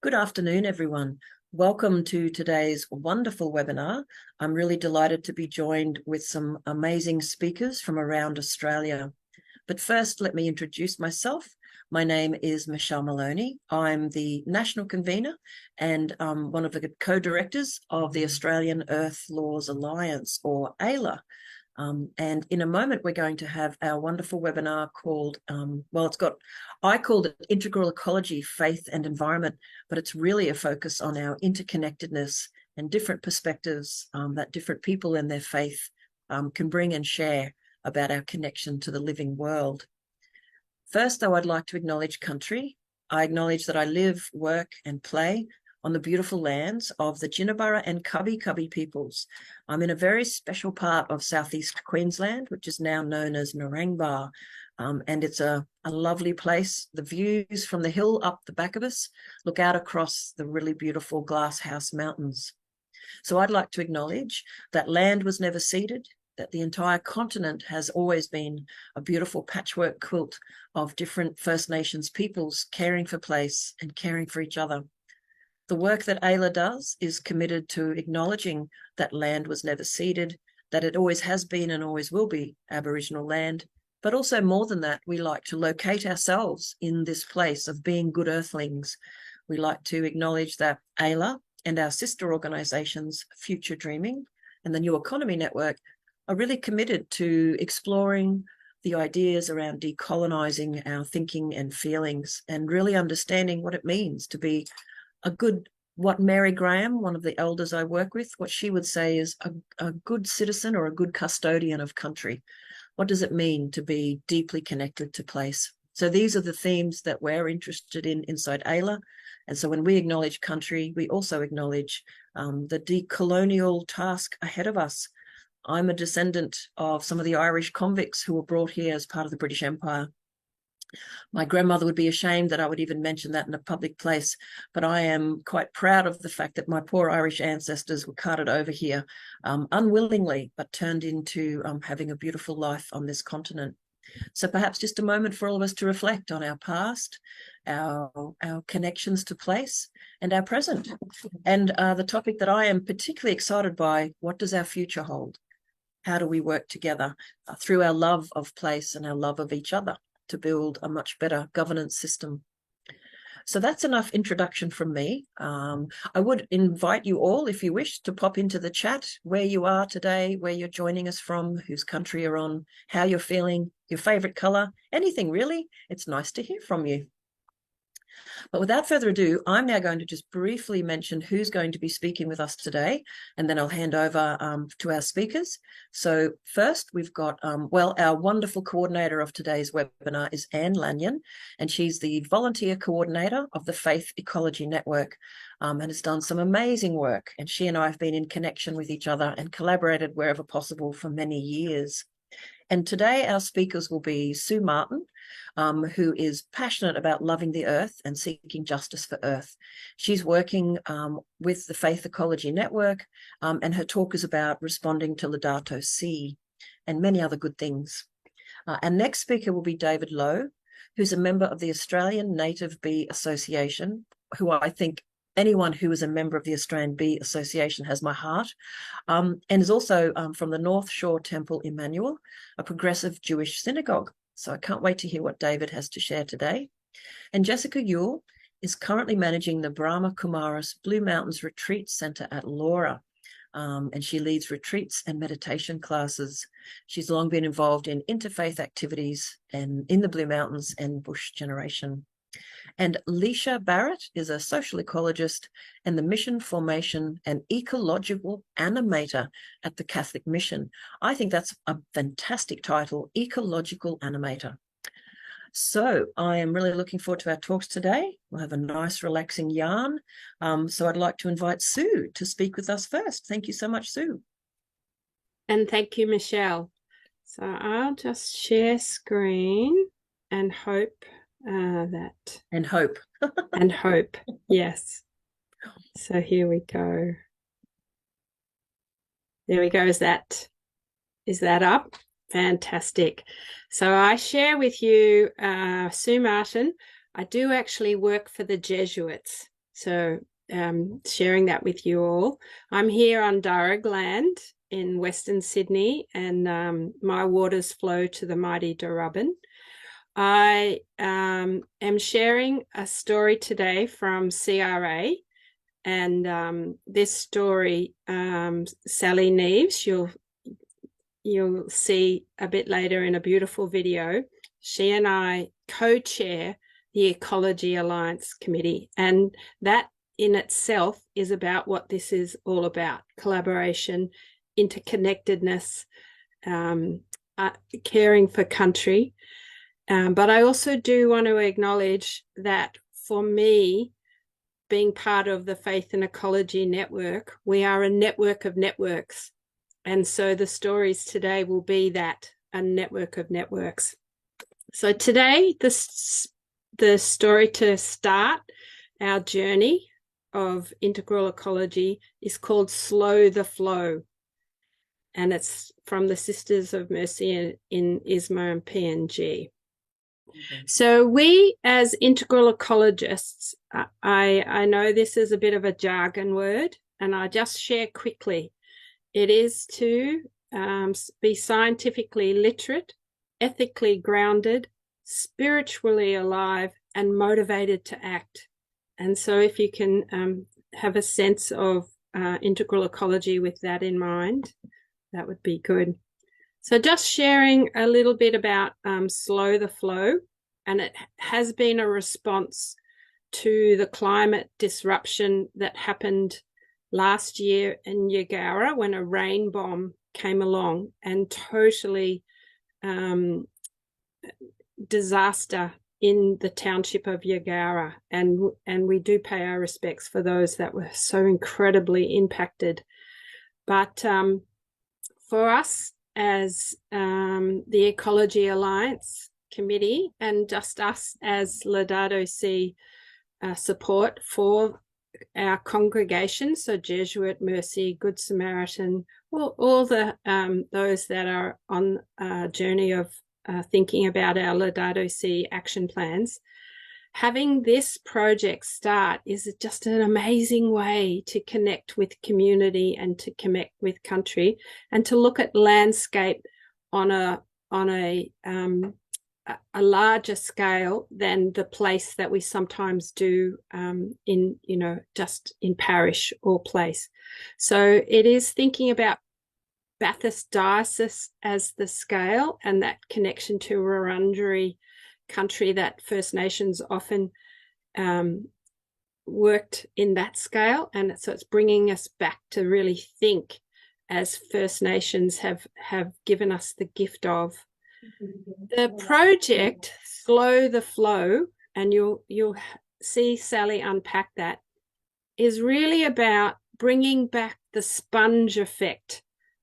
Good afternoon, everyone. Welcome to today's wonderful webinar. I'm really delighted to be joined with some amazing speakers from around Australia. But first, let me introduce myself. My name is Michelle Maloney. I'm the National Convener and one of the co-directors of the Australian Earth Laws Alliance, or AELA. And in a moment, we're going to have our wonderful webinar called, I called it Integral Ecology, Faith and Environment, but it's really a focus on our interconnectedness and different perspectives that different people and their faith can bring and share about our connection to the living world. First, though, I'd like to acknowledge country. I acknowledge that I live, work and play on the beautiful lands of the Jinnaburra and Cubby peoples. I'm in a very special part of southeast Queensland, which is now known as Narangba, and it's a lovely place. The views from the hill up the back of us look out across the really beautiful Glasshouse Mountains. So I'd like to acknowledge that land was never ceded, that the entire continent has always been a beautiful patchwork quilt of different First Nations peoples caring for place and caring for each other. The work that AELA does is committed to acknowledging that land was never ceded, that it always has been and always will be Aboriginal land, but also more than that, we like to locate ourselves in this place of being good earthlings. We like to acknowledge that AELA and our sister organisations, Future Dreaming and the New Economy Network, are really committed to exploring the ideas around decolonising our thinking and feelings and really understanding what it means to be what Mary Graham, one of the elders I work with, what she would say is a good citizen or a good custodian of country. What does it mean to be deeply connected to place? So these are the themes that we're interested in inside AELA. And so when we acknowledge country, we also acknowledge the decolonial task ahead of us. I'm a descendant of some of the Irish convicts who were brought here as part of the British Empire. My grandmother would be ashamed that I would even mention that in a public place, but I am quite proud of the fact that my poor Irish ancestors were carted over here unwillingly, but turned into having a beautiful life on this continent. So perhaps just a moment for all of us to reflect on our past, our connections to place, and our present. And the topic that I am particularly excited by, what does our future hold? How do we work together through our love of place and our love of each other to build a much better governance system? So that's enough introduction from me. I would invite you all, if you wish, to pop into the chat where you are today, where you're joining us from, whose country you're on, how you're feeling, your favourite colour, anything really. It's nice to hear from you. But without further ado, I'm now going to just briefly mention who's going to be speaking with us today, and then I'll hand over to our speakers. So first, we've got, our wonderful coordinator of today's webinar is LANYON, and she's the volunteer coordinator of the Faith Ecology Network, and has done some amazing work. And she and I have been in connection with each other and collaborated wherever possible for many years. And today our speakers will be Sue Martin, who is passionate about loving the earth and seeking justice for earth. She's working with the Faith Ecology Network, and her talk is about responding to Laudato Si and many other good things. Our next speaker will be David Lowe, who's a member of the Australian Native Bee Association, who I think anyone who is a member of the Australian Bee Association has my heart, and is also from the North Shore Temple Emmanuel, a progressive Jewish synagogue. So I can't wait to hear what David has to share today. And Jessica Yuille is currently managing the Brahma Kumaris Blue Mountains Retreat Centre at Laura, and she leads retreats and meditation classes. She's long been involved in interfaith activities and in the Blue Mountains and bush generation. And Leisha Barrett is a social ecologist and the mission formation and ecological animator at the Catholic Mission. I think that's a fantastic title, ecological animator. So I am really looking forward to our talks today. We'll have a nice relaxing yarn. So I'd like to invite Sue to speak with us first. Thank you so much, Sue. And thank you, Michelle. So I'll just share screen and hope that. And hope. And hope, yes. So here we go. There we go. Is that up? Fantastic. So I share with you Sue Martin. I do actually work for the Jesuits. So sharing that with you all. I'm here on Darug land in Western Sydney, and my waters flow to the mighty Darubbin. I am sharing a story today from CRA, and this story, Sally Neves, you'll see a bit later in a beautiful video. She and I co-chair the Ecology Alliance Committee, and that in itself is about what this is all about: collaboration, interconnectedness, caring for country. But I also do want to acknowledge that for me, being part of the Faith and Ecology Network, we are a network of networks. And so the stories today will be that, a network of networks. So today, the story to start our journey of integral ecology is called Slow the Flow. And it's from the Sisters of Mercy in ISMA and PNG. So we as integral ecologists, I know this is a bit of a jargon word, and I just share quickly. It is to be scientifically literate, ethically grounded, spiritually alive, and motivated to act. And so if you can have a sense of integral ecology with that in mind, that would be good. So just sharing a little bit about Slow the Flow, and it has been a response to the climate disruption that happened last year in Yagara when a rain bomb came along and totally disaster in the township of Yagara. And we do pay our respects for those that were so incredibly impacted. But for us, as the Ecology Alliance Committee, and just us as Laudato Si support for our congregation, so Jesuit, Mercy, Good Samaritan, all the those that are on a journey of thinking about our Laudato Si action plans, having this project start is just an amazing way to connect with community and to connect with country, and to look at landscape on a larger scale than the place that we sometimes do in, just in parish or place. So it is thinking about Bathurst Diocese as the scale, and that connection to Wurundjeri country that First Nations often worked in that scale. And so it's bringing us back to really think as First Nations have given us the gift of. The project Slow the Flow, and you'll see Sally unpack that, is really about bringing back the sponge effect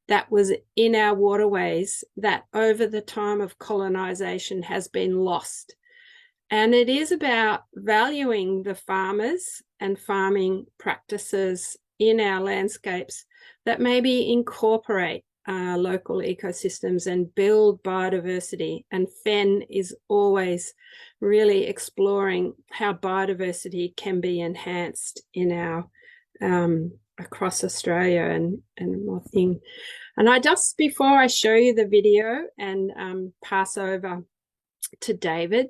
that was in our waterways that over the time of colonization has been lost. And it is about valuing the farmers and farming practices in our landscapes that maybe incorporate local ecosystems and build biodiversity. And FEN is always really exploring how biodiversity can be enhanced in our across Australia and more thing. And I just, before I show you the video and pass over to David,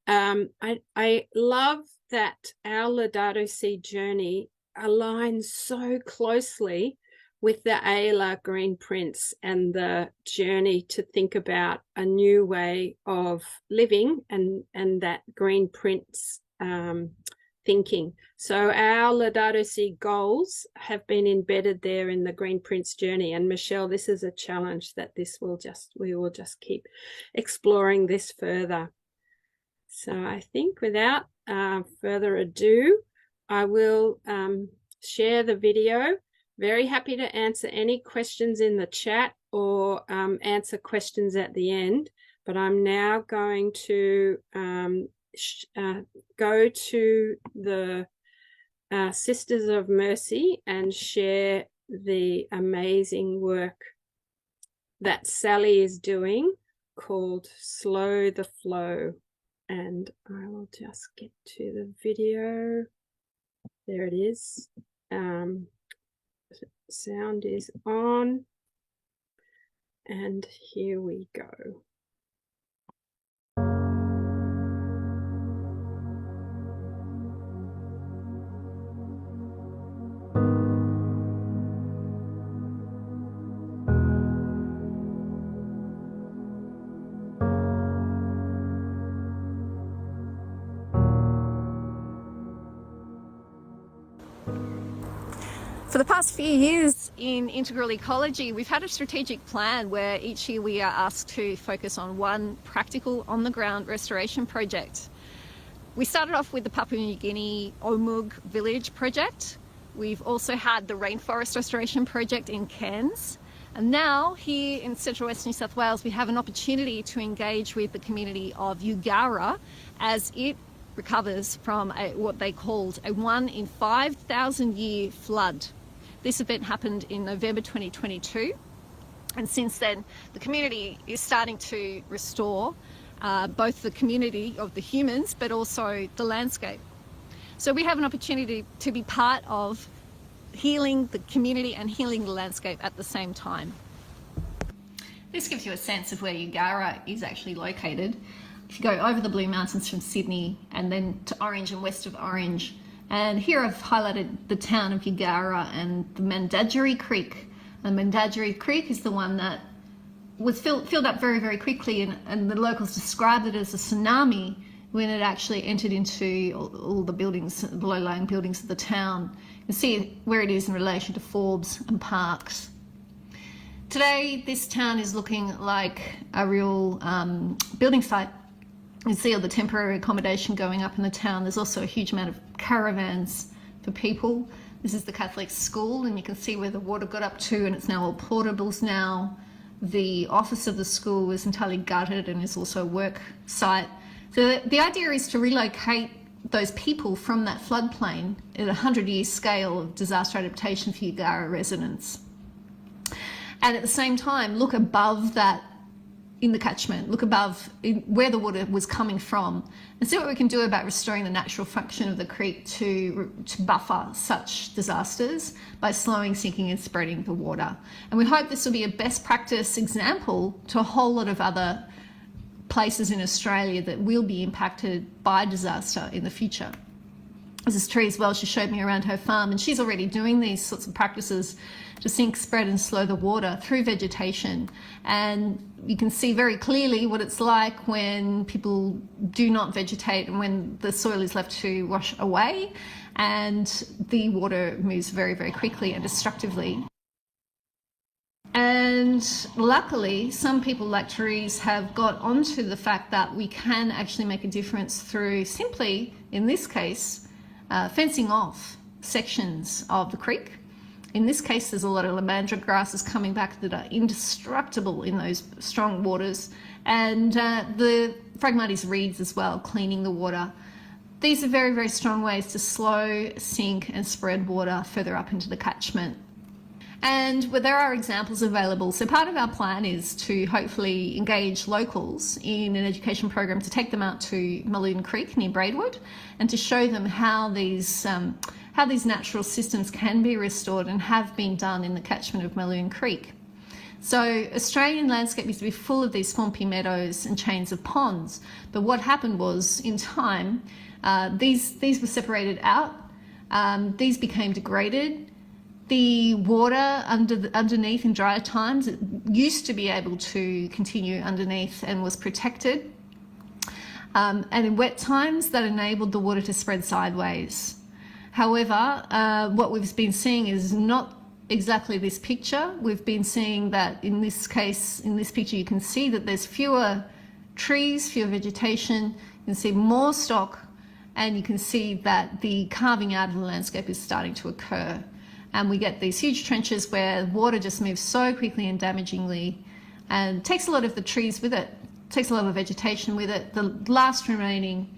I love that our Laudato Si journey aligns so closely with the AELA Green Prints and the journey to think about a new way of living and that Green Prints thinking. So our Laudato Si goals have been embedded there in the Green Prints journey. And Michelle, this is a challenge that we will just keep exploring this further. So I think without further ado, I will share the video. Very happy to answer any questions in the chat or answer questions at the end. But I'm now going to go to the Sisters of Mercy and share the amazing work that Sally is doing called Slow the Flow. And I will just get to the video. There it is. Sound is on. And here we go. For the past few years in integral ecology, we've had a strategic plan where each year we are asked to focus on one practical on-the-ground restoration project. We started off with the Papua New Guinea Omug village project. We've also had the rainforest restoration project in Cairns. And now here in Central West New South Wales, we have an opportunity to engage with the community of Yuille as it recovers from what they called a 1 in 5,000 year flood. This event happened in November 2022, and since then the community is starting to restore both the community of the humans but also the landscape. So we have an opportunity to be part of healing the community and healing the landscape at the same time. This gives you a sense of where Yuille is actually located. If you go over the Blue Mountains from Sydney and then to Orange and west of Orange, and here I've highlighted the town of Yuille and the Mandadjeri Creek. And Mandadjeri Creek is the one that was filled up very, very quickly, and the locals described it as a tsunami when it actually entered into all the buildings, the low-lying buildings of the town. You can see where it is in relation to Forbes and Parks. Today, this town is looking like a real building site. You see all the temporary accommodation going up in the town. There's also a huge amount of caravans for people. This is the Catholic school, and you can see where the water got up to, and it's now all portables now. The office of the school was entirely gutted and is also a work site. So the idea is to relocate those people from that floodplain at a 100-year scale of disaster adaptation for Yuille residents. And at the same time, look above that in the catchment, look above where the water was coming from, and see what we can do about restoring the natural function of the creek to buffer such disasters by slowing, sinking and spreading the water. And we hope this will be a best practice example to a whole lot of other places in Australia that will be impacted by disaster in the future. This is Tree as well. She showed me around her farm, and she's already doing these sorts of practices to sink, spread and slow the water through vegetation. And you can see very clearly what it's like when people do not vegetate and when the soil is left to wash away and the water moves very, very quickly and destructively. And luckily, some people like Therese have got onto the fact that we can actually make a difference through simply, in this case, fencing off sections of the creek. In this case, there's a lot of lamandra grasses coming back that are indestructible in those strong waters, and the Phragmites reeds as well, cleaning the water. These are very, very strong ways to slow, sink and spread water further up into the catchment. And there are examples available. So part of our plan is to hopefully engage locals in an education program to take them out to Mulloon Creek near Braidwood and to show them how these natural systems can be restored and have been done in the catchment of Mulloon Creek. So Australian landscape used to be full of these swampy meadows and chains of ponds. But what happened was, in time, these were separated out. These became degraded. The water underneath in drier times, it used to be able to continue underneath and was protected. And in wet times, that enabled the water to spread sideways. However, what we've been seeing is not exactly this picture. We've been seeing that in this case, in this picture, you can see that there's fewer trees, fewer vegetation, you can see more stock, and you can see that the carving out of the landscape is starting to occur. And we get these huge trenches where water just moves so quickly and damagingly and takes a lot of the trees with it, takes a lot of vegetation with it. The last remaining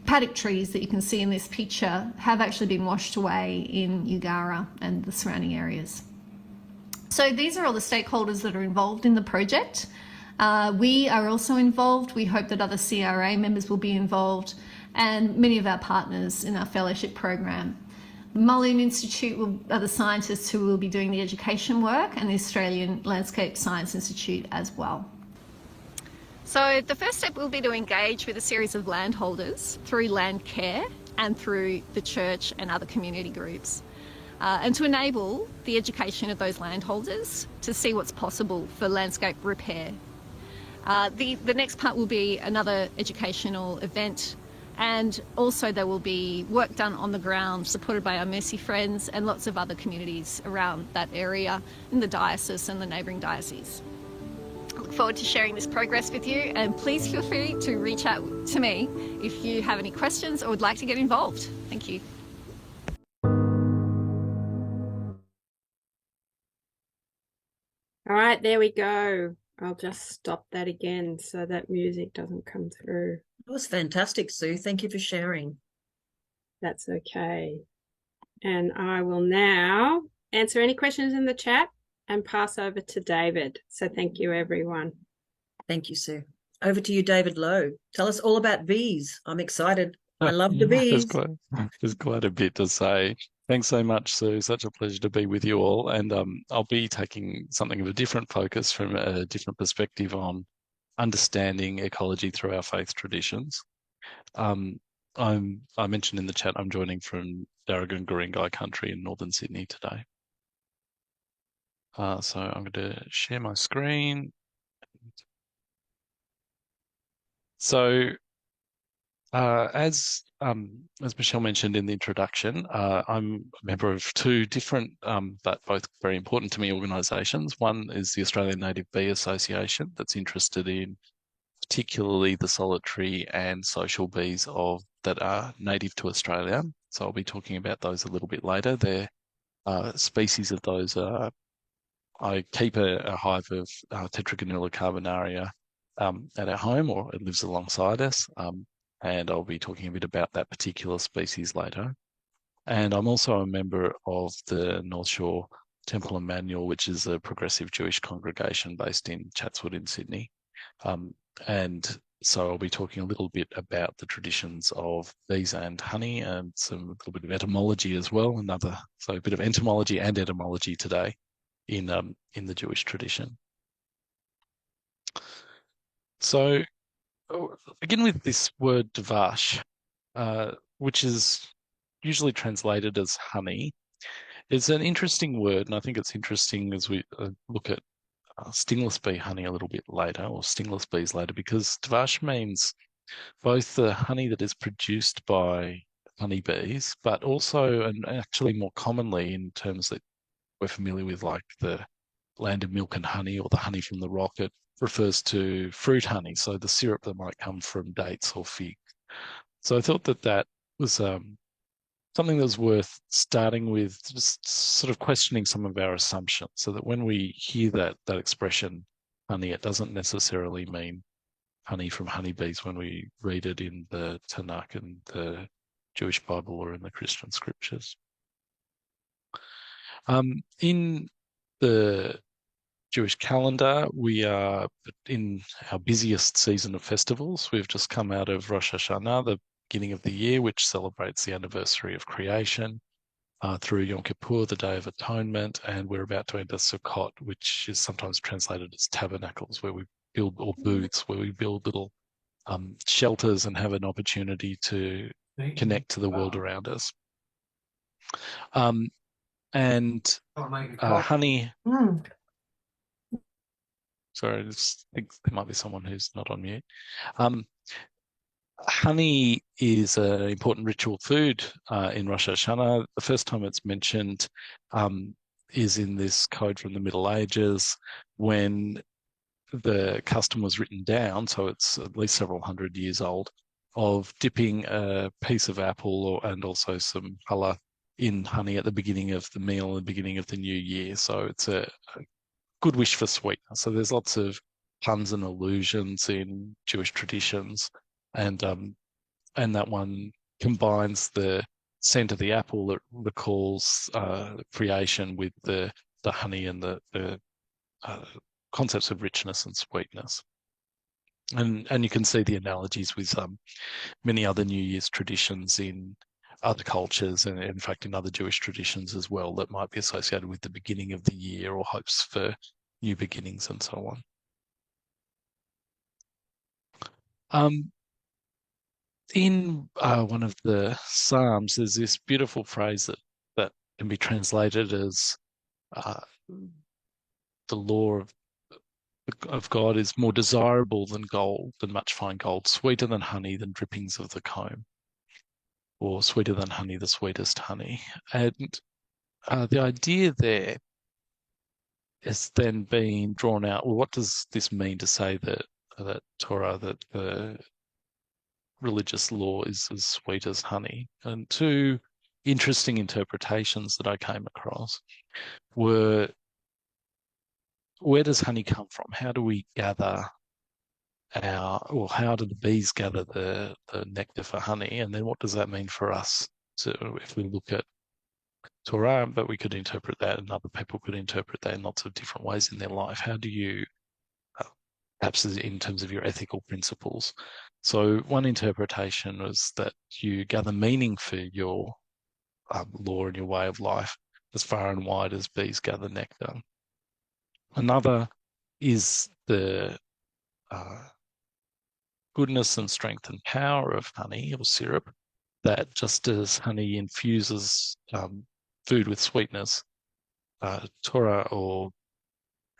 paddock trees that you can see in this picture have actually been washed away in Yuille and the surrounding areas. So these are all the stakeholders that are involved in the project. We are also involved. We hope that other CRA members will be involved. and many of our partners in our fellowship program. The Mullion Institute are the scientists who will be doing the education work, and the Australian Landscape Science Institute as well. So the first step will be to engage with a series of landholders through land care and through the church and other community groups, and to enable the education of those landholders to see what's possible for landscape repair. The next part will be another educational event, and also there will be work done on the ground supported by our Mercy Friends and lots of other communities around that area in the diocese and the neighbouring diocese. I look forward to sharing this progress with you, and please feel free to reach out to me if you have any questions or would like to get involved. Thank you. All right, there we go. I'll just stop that again so that music doesn't come through. That was fantastic, Sue. Thank you for sharing. That's okay. And I will now answer any questions in the chat and pass over to David. So thank you, everyone. Thank you, Sue. Over to you, David Lowe. Tell us all about bees. I'm excited. I love the bees. There's quite a bit to say. Thanks so much, Sue. Such a pleasure to be with you all. And I'll be taking something of a different focus from a different perspective on understanding ecology through our faith traditions. I mentioned in the chat I'm joining from Darugin Guringai country in northern Sydney today. So I'm going to share my screen. So as Michelle mentioned in the introduction, I'm a member of two different but both very important to me organisations. One is the Australian Native Bee Association, that's interested in particularly the solitary and social bees that are native to Australia. So I'll be talking about those a little bit later. They're species of those. I keep a hive of Tetragonula carbonaria at our home, or it lives alongside us. And I'll be talking a bit about that particular species later. And I'm also a member of the North Shore Temple Emmanuel, which is a progressive Jewish congregation based in Chatswood in Sydney. And so I'll be talking a little bit about the traditions of bees and honey, and a little bit of etymology as well. So a bit of entomology and etymology today in the Jewish tradition. So begin with this word dvash, which is usually translated as honey. It's an interesting word, and I think it's interesting as we look at stingless bee honey a little bit later, or stingless bees later, because dvash means both the honey that is produced by honeybees, but also, and actually more commonly in terms that we're familiar with, like the land of milk and honey or the honey from the rock, it refers to fruit honey, so the syrup that might come from dates or figs. So I thought that was something that was worth starting with, just sort of questioning some of our assumptions, so that when we hear that expression honey, it doesn't necessarily mean honey from honeybees when we read it in the Tanakh and the Jewish Bible or in the Christian scriptures. In the Jewish calendar, we are in our busiest season of festivals. We've just come out of Rosh Hashanah, the beginning of the year, which celebrates the anniversary of creation, through Yom Kippur, the Day of Atonement, and we're about to enter Sukkot, which is sometimes translated as tabernacles, where we build, or booths, where we build little shelters and have an opportunity to connect to the world around us. Honey. Sorry, I think there might be someone who's not on mute. Honey is an important ritual food in Rosh Hashanah. The first time it's mentioned is in this code from the Middle Ages, when the custom was written down, so it's at least several hundred years old, of dipping a piece of apple and also some challah in honey at the beginning of the meal, the beginning of the new year. So it's a good wish for sweetness. So there's lots of puns and allusions in Jewish traditions, and that one combines the scent of the apple that recalls creation with the honey and the concepts of richness and sweetness. And you can see the analogies with many other New Year's traditions in other cultures, and in fact in other Jewish traditions as well, that might be associated with the beginning of the year or hopes for new beginnings and so on. In one of the Psalms, there's this beautiful phrase that can be translated as the law of God is more desirable than gold, than much fine gold, sweeter than honey, than drippings of the comb, or sweeter than honey, the sweetest honey. And the idea there is then being drawn out. Well, what does this mean to say that Torah, that the religious law is as sweet as honey? And two interesting interpretations that I came across were, where does honey come from? How do we gather how do the bees gather the nectar for honey? And then what does that mean for us? So if we look at Torah, but we could interpret that, and other people could interpret that in lots of different ways in their life. How do you, perhaps in terms of your ethical principles? So one interpretation was that you gather meaning for your law and your way of life as far and wide as bees gather nectar. Another is the goodness and strength and power of honey or syrup, that just as honey infuses food with sweetness, Torah or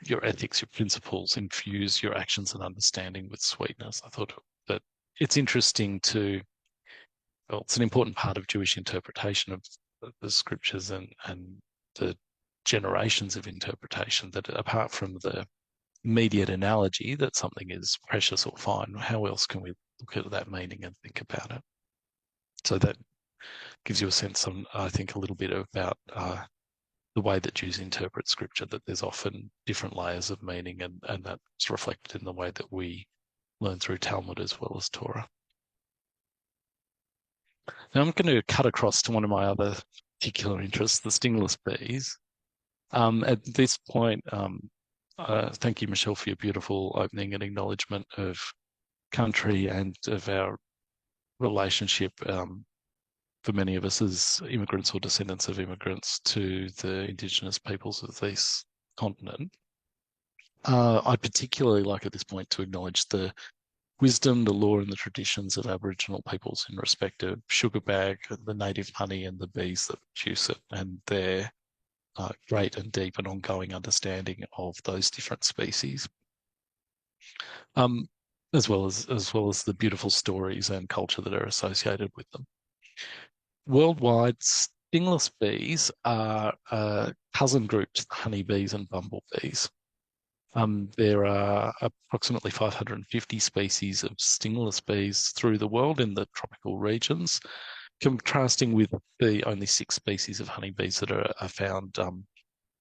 your ethics, your principles infuse your actions and understanding with sweetness. I thought that it's interesting it's an important part of Jewish interpretation of the scriptures and the generations of interpretation, that apart from the immediate analogy that something is precious or fine, how else can we look at that meaning and think about it? So that gives you a sense of, I think, a little bit about the way that Jews interpret scripture, that there's often different layers of meaning, and that's reflected in the way that we learn through Talmud as well as Torah. Now I'm going to cut across to one of my other particular interests, the stingless bees. At this point, thank you, Michelle, for your beautiful opening and acknowledgement of country and of our relationship, for many of us as immigrants or descendants of immigrants, to the Indigenous peoples of this continent. I'd particularly like at this point to acknowledge the wisdom, the law and the traditions of Aboriginal peoples in respect of sugarbag, the native honey and the bees that produce it, and their great and deep and ongoing understanding of those different species, as well as the beautiful stories and culture that are associated with them. Worldwide, stingless bees are a cousin group to honeybees and bumblebees. There are approximately 550 species of stingless bees through the world in the tropical regions, contrasting with the only 6 species of honeybees that are found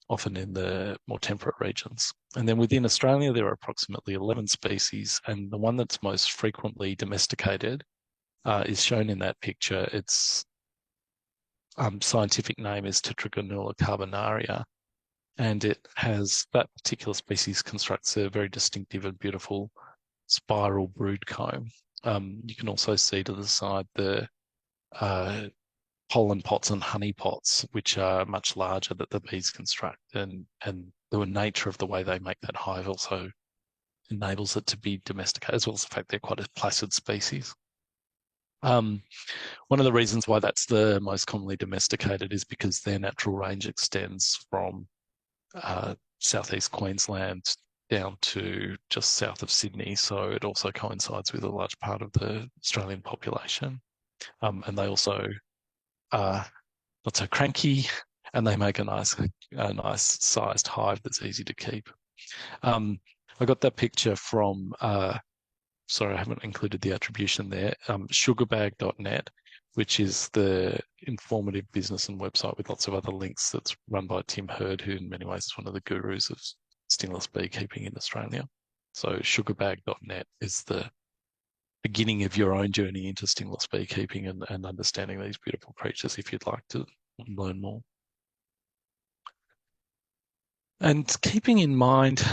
often in the more temperate regions. And then within Australia, there are approximately 11 species, and the one that's most frequently domesticated is shown in that picture. Its scientific name is Tetragonula carbonaria, and that particular species constructs a very distinctive and beautiful spiral brood comb. You can also see to the side the pollen pots and honey pots, which are much larger, that the bees construct, and the nature of the way they make that hive also enables it to be domesticated, as well as the fact they're quite a placid species. One of the reasons why that's the most commonly domesticated is because their natural range extends from southeast Queensland down to just south of Sydney, so it also coincides with a large part of the Australian population. And they also are not so cranky, and they make a nice sized hive that's easy to keep. I got that picture from, sorry, I haven't included the attribution there, sugarbag.net, which is the informative business and website with lots of other links, that's run by Tim Hurd, who in many ways is one of the gurus of stingless beekeeping in Australia. So sugarbag.net is the beginning of your own journey into stingless beekeeping and understanding these beautiful creatures if you'd like to learn more. And keeping in mind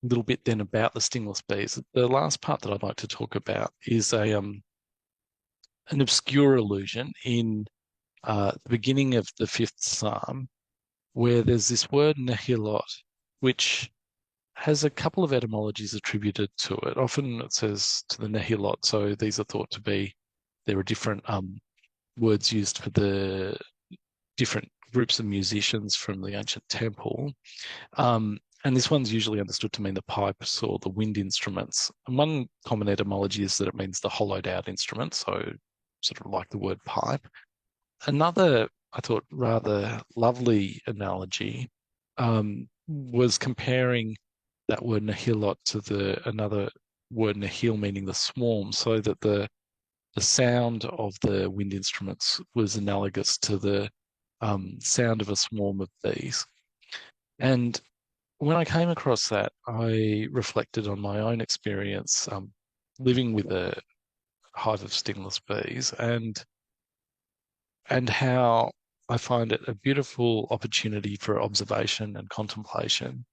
little bit then about the stingless bees. The last part that I'd like to talk about is an obscure allusion in the beginning of the 5th Psalm, where there's this word nihilot, which has a couple of etymologies attributed to it. Often it says to the nihilot, so these are thought to be, there are different words used for the different groups of musicians from the ancient temple. And this one's usually understood to mean the pipes or the wind instruments. And one common etymology is that it means the hollowed out instrument, so sort of like the word pipe. Another, I thought, rather lovely analogy was comparing that word nihilot to another word nihil, meaning the swarm, so that the sound of the wind instruments was analogous to the sound of a swarm of bees. And when I came across that, I reflected on my own experience living with a hive of stingless bees and how I find it a beautiful opportunity for observation and contemplation,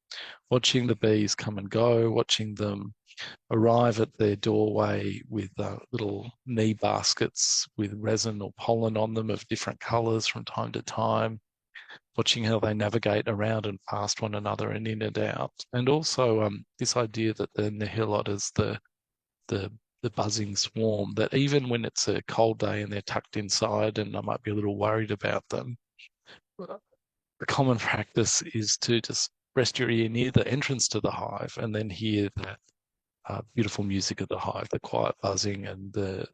watching the bees come and go, watching them arrive at their doorway with little knee baskets with resin or pollen on them of different colours from time to time, watching how they navigate around and past one another and in and out. And also this idea that the nihilot is the buzzing swarm, that even when it's a cold day and they're tucked inside and I might be a little worried about them, the common practice is to just rest your ear near the entrance to the hive and then hear the beautiful music of the hive, the quiet buzzing and the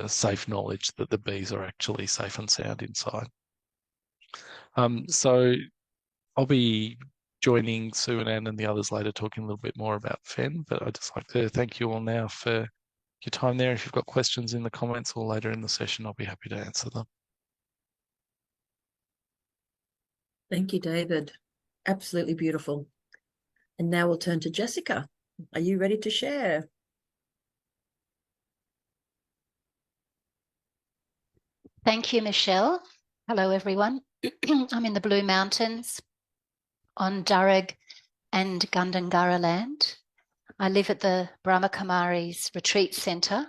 safe knowledge that the bees are actually safe and sound inside. So I'll be joining Sue and Anne and the others later talking a little bit more about Fen, but I'd just like to thank you all now for your time there. If you've got questions in the comments or later in the session, I'll be happy to answer them. Thank you, David. Absolutely beautiful. And now we'll turn to Jessica. Are you ready to share? Thank you, Michelle. Hello, everyone. I'm in the Blue Mountains on Durug and Gundungurra land. I live at the Brahma Kumaris Retreat Centre,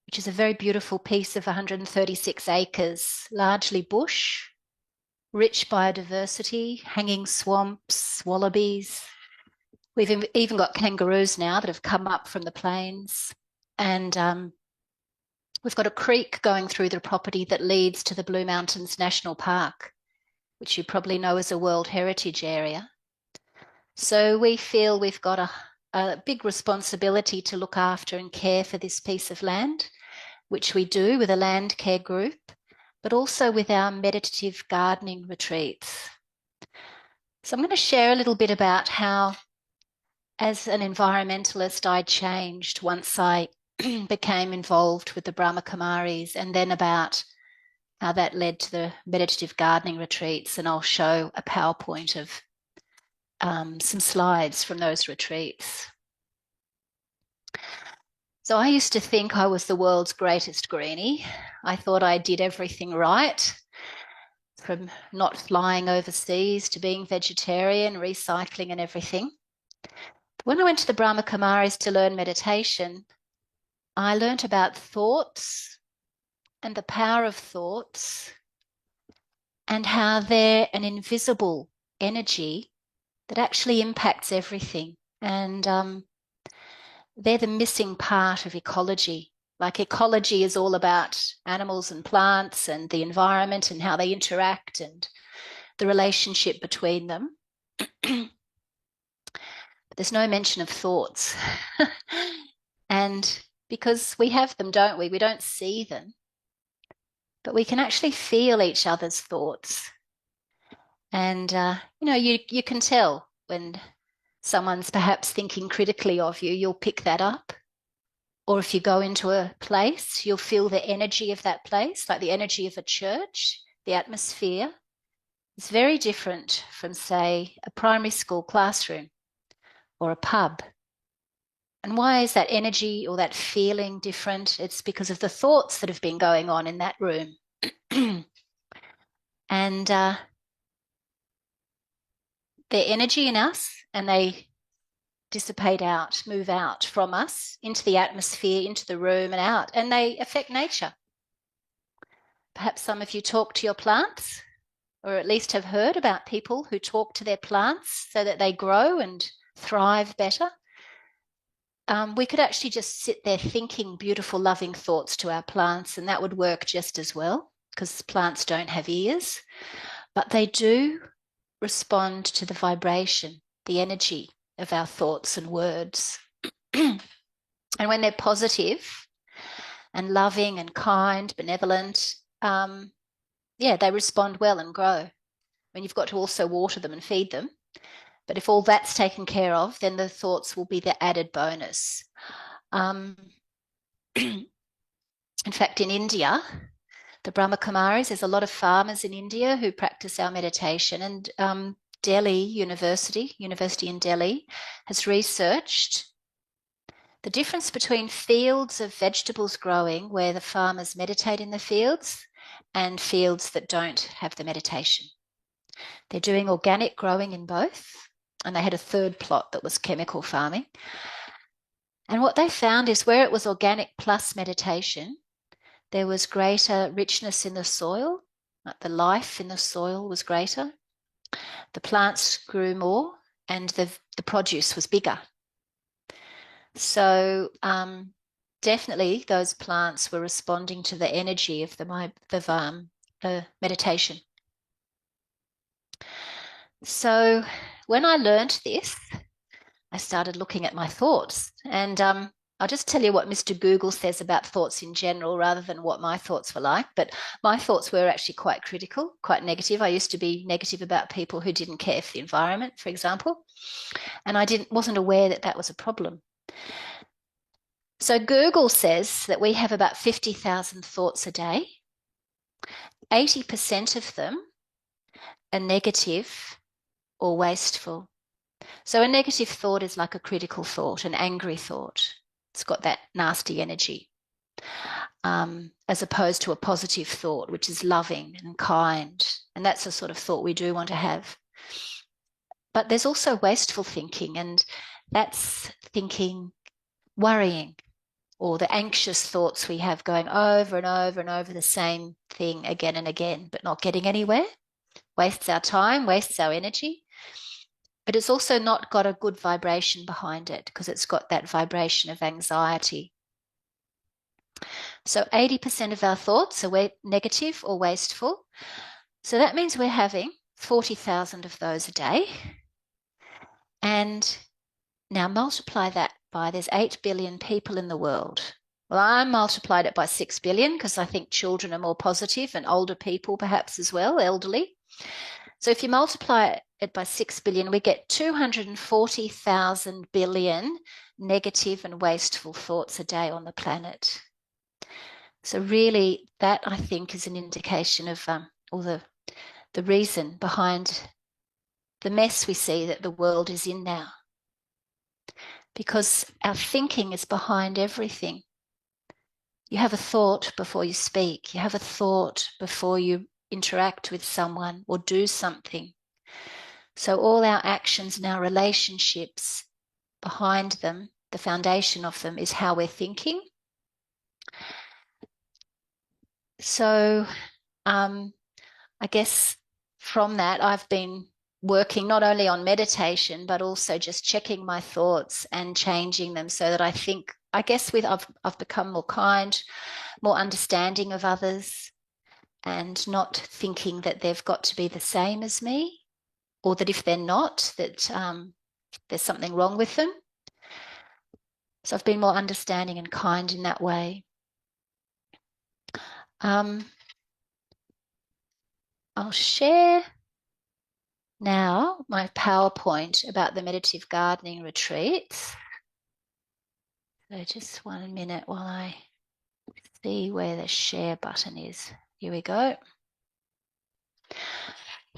which is a very beautiful piece of 136 acres, largely bush, rich biodiversity, hanging swamps, wallabies. We've even got kangaroos now that have come up from the plains. And we've got a creek going through the property that leads to the Blue Mountains National Park, which you probably know is a World Heritage Area. So we feel we've got a big responsibility to look after and care for this piece of land, which we do with a land care group, but also with our meditative gardening retreats. So I'm going to share a little bit about how, as an environmentalist, I changed once I became involved with the Brahma Kumaris, and then about how that led to the meditative gardening retreats. And I'll show a PowerPoint of some slides from those retreats. So I used to think I was the world's greatest greenie. I thought I did everything right, from not flying overseas to being vegetarian, recycling and everything. When I went to the Brahma Kumaris to learn meditation, I learnt about thoughts and the power of thoughts and how they're an invisible energy that actually impacts everything. And they're the missing part of ecology. Like, ecology is all about animals and plants and the environment and how they interact and the relationship between them. But there's no mention of thoughts. And because we have them, don't we? We don't see them, but we can actually feel each other's thoughts. And, you can tell when someone's perhaps thinking critically of you, you'll pick that up. Or if you go into a place, you'll feel the energy of that place, like the energy of a church, the atmosphere. It's very different from, say, a primary school classroom or a pub. And why is that energy or that feeling different? It's because of the thoughts that have been going on in that room. And they're energy in us, and they dissipate out, move out from us into the atmosphere, into the room and out, and they affect nature. Perhaps some of you talk to your plants, or at least have heard about people who talk to their plants so that they grow and thrive better. We could actually just sit there thinking beautiful, loving thoughts to our plants, and that would work just as well, because plants don't have ears, but they do respond to the vibration, the energy of our thoughts and words. And when they're positive and loving and kind, benevolent, they respond well and grow. I mean, you've got to also water them and feed them. But if all that's taken care of, then the thoughts will be the added bonus. In fact, in India, the Brahma Kumaris, there's a lot of farmers in India who practice our meditation. And Delhi University in Delhi, has researched the difference between fields of vegetables growing where the farmers meditate in the fields and fields that don't have the meditation. They're doing organic growing in both. And they had a third plot that was chemical farming. And what they found is where it was organic plus meditation, there was greater richness in the soil, like the life in the soil was greater. The plants grew more and the produce was bigger. So definitely those plants were responding to the energy of the meditation. So when I learned this, I started looking at my thoughts. And I'll just tell you what Mr. Google says about thoughts in general rather than what my thoughts were like. But my thoughts were actually quite critical, quite negative. I used to be negative about people who didn't care for the environment, for example. And I wasn't aware that that was a problem. So Google says that we have about 50,000 thoughts a day. 80% of them are negative or wasteful. So a negative thought is like a critical thought, an angry thought. It's got that nasty energy, as opposed to a positive thought, which is loving and kind. And that's the sort of thought we do want to have. But there's also wasteful thinking, and that's thinking, worrying, or the anxious thoughts we have going over and over and over the same thing again and again, but not getting anywhere. Wastes our time, wastes our energy. But it's also not got a good vibration behind it because it's got that vibration of anxiety. So 80% of our thoughts are negative or wasteful. So that means we're having 40,000 of those a day. And now multiply that by, there's 8 billion people in the world. Well, I multiplied it by 6 billion because I think children are more positive and older people perhaps as well, elderly. So if you multiply it by 6 billion, we get 240,000 billion negative and wasteful thoughts a day on the planet. So really, that I think is an indication of or the reason behind the mess we see that the world is in now. Because our thinking is behind everything. You have a thought before you speak. You have a thought before you interact with someone or do something. So all our actions and our relationships, behind them, the foundation of them is how we're thinking. So I guess from that, I've been working not only on meditation, but also just checking my thoughts and changing them so that I think, I guess I've become more kind, more understanding of others, and not thinking that they've got to be the same as me, or that if they're not, that there's something wrong with them. So I've been more understanding and kind in that way. I'll share now my PowerPoint about the meditative gardening retreats. So just 1 minute while I see where the share button is. Here we go.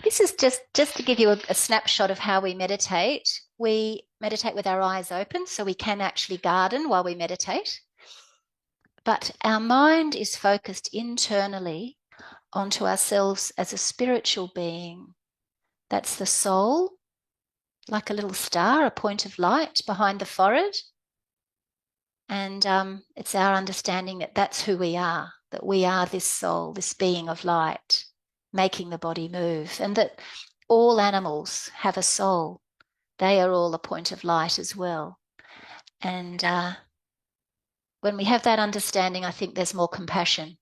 This is just to give you a snapshot of how we meditate. We meditate with our eyes open, so we can actually garden while we meditate. But our mind is focused internally onto ourselves as a spiritual being. That's the soul. like a little star, a point of light behind the forehead. And it's our understanding that that's who we are, that we are this soul, this being of light, making the body move, and that all animals have a soul. They are all a point of light as well. And when we have that understanding, I think there's more compassion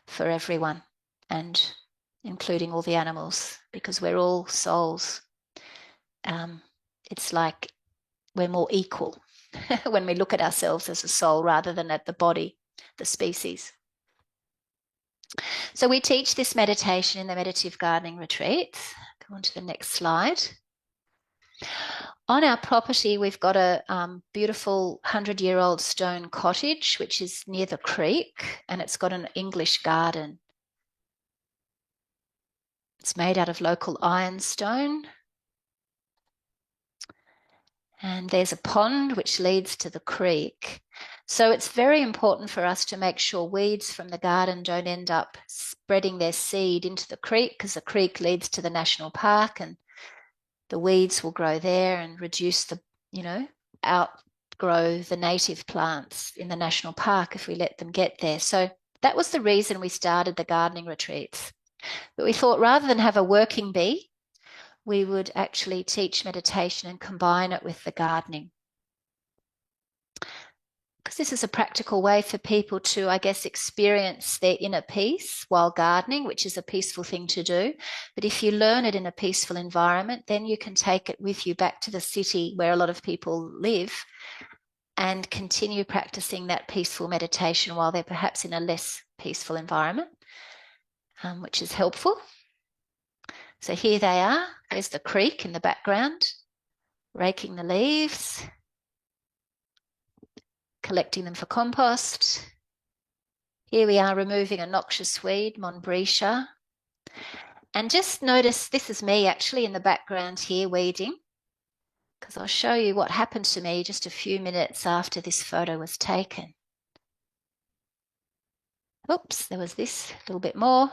for everyone, and including all the animals, because we're all souls. It's like we're more equal when we look at ourselves as a soul rather than at the body, the species. So we teach this meditation in the meditative gardening retreats. Go on to the next slide. On our property, we've got a beautiful 100-year-old stone cottage, which is near the creek, and it's got an English garden. It's made out of local ironstone. And there's a pond which leads to the creek. So it's very important for us to make sure weeds from the garden don't end up spreading their seed into the creek, because the creek leads to the national park, and the weeds will grow there and reduce the, outgrow the native plants in the national park if we let them get there. So that was the reason we started the gardening retreats. But we thought rather than have a working bee, we would actually teach meditation and combine it with the gardening. Because this is a practical way for people to, I guess, experience their inner peace while gardening, which is a peaceful thing to do. But if you learn it in a peaceful environment, then you can take it with you back to the city where a lot of people live and continue practicing that peaceful meditation while they're perhaps in a less peaceful environment, which is helpful. So here they are. There's the creek in the background, raking the leaves, collecting them for compost. Here we are removing a noxious weed, Monbretia. And just notice, this is me actually in the background here weeding, because I'll show you what happened to me just a few minutes after this photo was taken. Oops, there was this, a little bit more,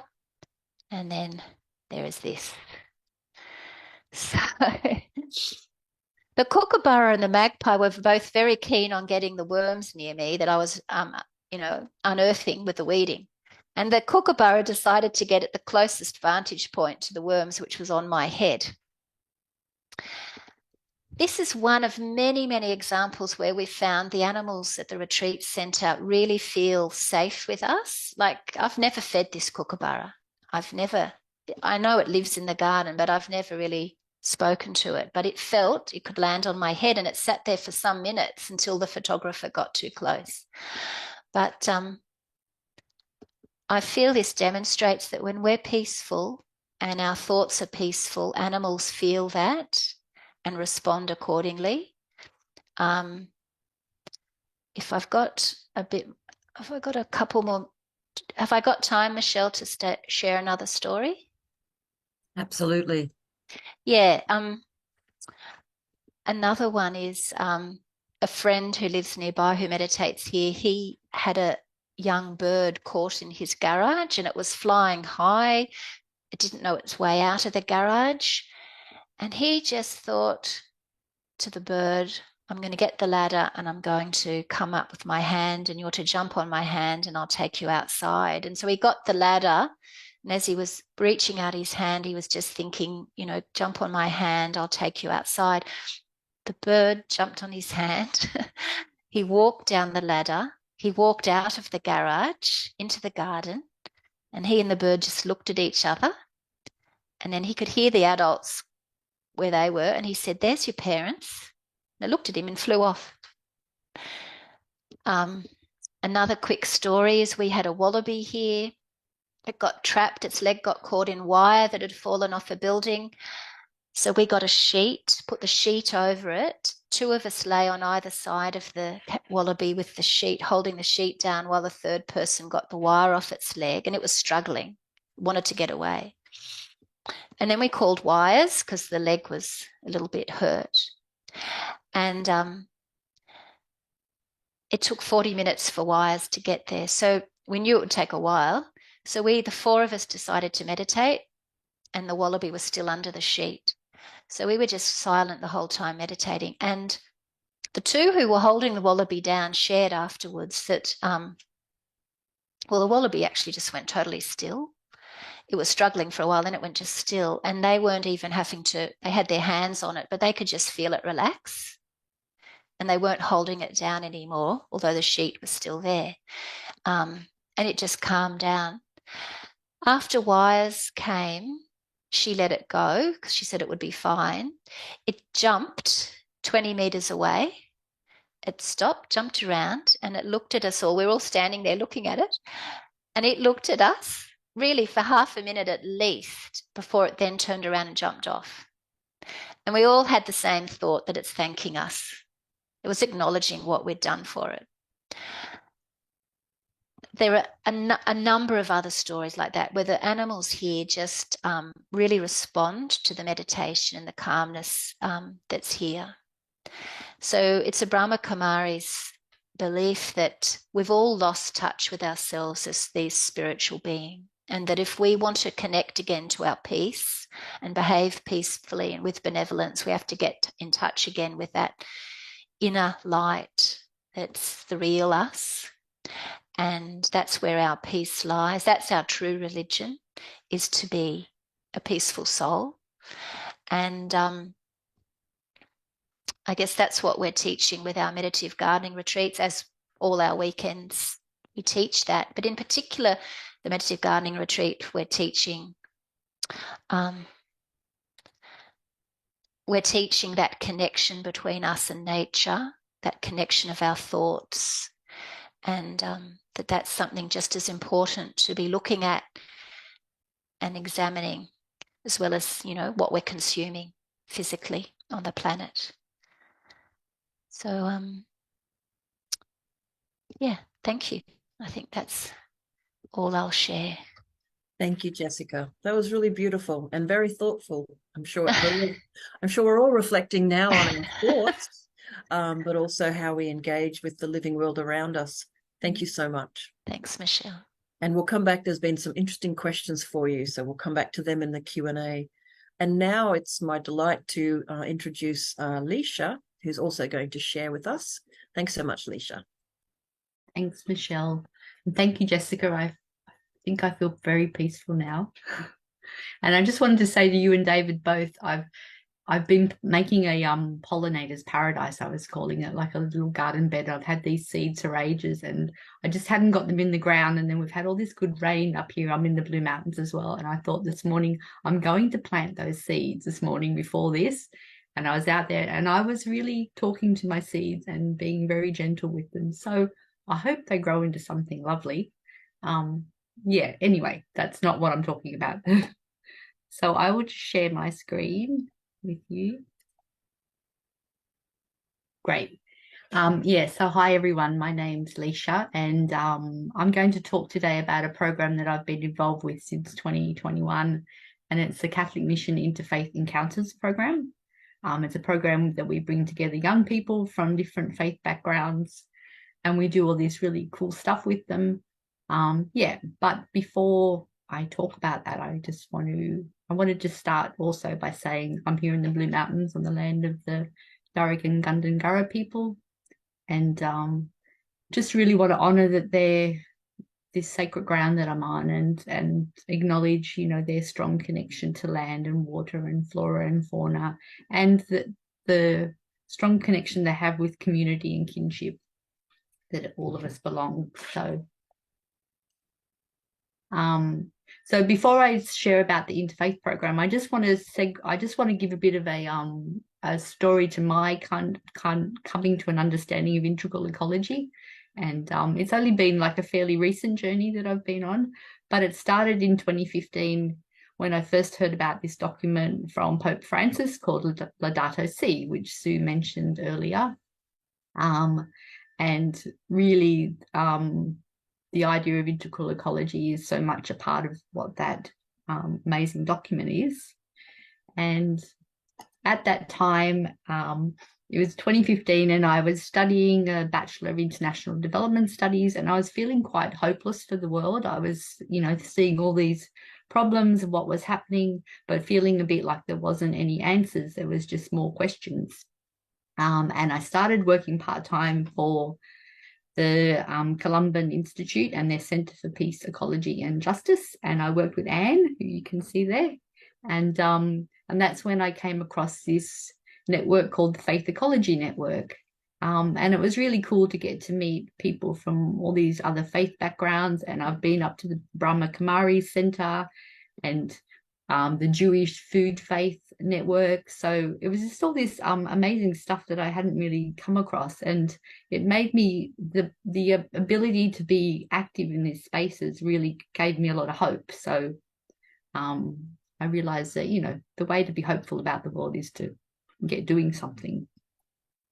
and then there is this. So the kookaburra and the magpie were both very keen on getting the worms near me that I was, unearthing with the weeding. And the kookaburra decided to get at the closest vantage point to the worms, which was on my head. This is one of many, many examples where we found the animals at the retreat centre really feel safe with us. Like, I've never fed this kookaburra. I know it lives in the garden, but I've never really spoken to it. But it felt it could land on my head, and it sat there for some minutes until the photographer got too close. But I feel this demonstrates that when we're peaceful and our thoughts are peaceful, animals feel that and respond accordingly. If I've got a couple more, have I got time, Michelle, to share another story? Absolutely. Yeah. Another one is a friend who lives nearby who meditates here. He had a young bird caught in his garage, and it was flying high. It didn't know its way out of the garage. And he just thought to the bird, I'm going to get the ladder and I'm going to come up with my hand, and you're to jump on my hand and I'll take you outside. And so he got the ladder, and as he was reaching out his hand, he was just thinking, jump on my hand, I'll take you outside. The bird jumped on his hand. He walked down the ladder. He walked out of the garage into the garden, and he and the bird just looked at each other. And then he could hear the adults where they were, and he said, there's your parents. And they looked at him and flew off. Another quick story is we had a wallaby here. It got trapped. Its leg got caught in wire that had fallen off a building. So we got a sheet, put the sheet over it. Two of us lay on either side of the wallaby with the sheet, holding the sheet down, while the third person got the wire off its leg, and it was struggling, wanted to get away. And then we called wires because the leg was a little bit hurt. And it took 40 minutes for wires to get there. So we knew it would take a while. So the four of us decided to meditate, and the wallaby was still under the sheet. So we were just silent the whole time meditating. And the two who were holding the wallaby down shared afterwards that, well, the wallaby actually just went totally still. It was struggling for a while, then it went just still. And they weren't even having to, they had their hands on it, but they could just feel it relax. And they weren't holding it down anymore, although the sheet was still there. And it just calmed down. After Wires came, she let it go because she said it would be fine. It jumped 20 meters away. It stopped, jumped around, and it looked at us all. We were all standing there looking at it. And it looked at us really for half a minute at least before it then turned around and jumped off. And we all had the same thought that it's thanking us. It was acknowledging what we'd done for it. There are a number of other stories like that where the animals here just really respond to the meditation and the calmness that's here. So it's a Brahma Kumaris belief that we've all lost touch with ourselves as these spiritual beings, and that if we want to connect again to our peace and behave peacefully and with benevolence, we have to get in touch again with that inner light that's the real us. And that's where our peace lies. That's our true religion, is to be a peaceful soul. And I guess that's what we're teaching with our meditative gardening retreats, as all our weekends we teach that. But in particular, the meditative gardening retreat, we're teaching that connection between us and nature, that connection of our thoughts, and that's something just as important to be looking at and examining, as well as, you know, what we're consuming physically on the planet. So, yeah, thank you. I think that's all I'll share. Thank you, Jessica. That was really beautiful and very thoughtful. I'm sure we're all reflecting now on our thoughts, but also how we engage with the living world around us. Thank you so much. Thanks, Michelle. And we'll come back. There's been some interesting questions for you, so we'll come back to them in the Q&A. And now it's my delight to introduce Leisha, who's also going to share with us. Thanks so much, Leisha. Thanks, Michelle. And thank you, Jessica. I think I feel very peaceful now. And I just wanted to say to you and David both, I've been making a pollinator's paradise, I was calling it, like a little garden bed. I've had these seeds for ages and I just hadn't got them in the ground. And then we've had all this good rain up here. I'm in the Blue Mountains as well. And I thought this morning, I'm going to plant those seeds this morning before this. And I was out there and I was really talking to my seeds and being very gentle with them. So I hope they grow into something lovely. Yeah, anyway, that's not what I'm talking about. So I will just share my screen with you. Great. Yeah, so hi everyone, my name's Leisha, and I'm going to talk today about a program that I've been involved with since 2021, and it's the Catholic Mission Interfaith Encounters program. It's a program that we bring together young people from different faith backgrounds, and we do all this really cool stuff with them. Yeah, but before I talk about that, I wanted to start also by saying I'm here in the Blue Mountains on the land of the Darug and Gundungurra people, and just really want to honour that they're this sacred ground that I'm on, and acknowledge, you know, their strong connection to land and water and flora and fauna, and the strong connection they have with community and kinship, that all of us belong. So before I share about the interfaith program, I just want to give a bit of a story to my coming to an understanding of integral ecology. And it's only been like a fairly recent journey that I've been on, but it started in 2015 when I first heard about this document from Pope Francis called Laudato Si, which Sue mentioned earlier. And really, the idea of integral ecology is so much a part of what that amazing document is. And at that time, it was 2015, and I was studying a Bachelor of International Development Studies, and I was feeling quite hopeless for the world. I was, you know, seeing all these problems of what was happening, but feeling a bit like there wasn't any answers. There was just more questions. And I started working part-time for the Columban Institute and their Centre for Peace, Ecology and Justice. And I worked with Anne, who you can see there. And that's when I came across this network called the Faith Ecology Network. And it was really cool to get to meet people from all these other faith backgrounds. And I've been up to the Brahma Kumaris Centre and the Jewish Food Faith Network. So it was just all this amazing stuff that I hadn't really come across, and it made me the ability to be active in these spaces really gave me a lot of hope. So I realized that, you know, the way to be hopeful about the world is to get doing something.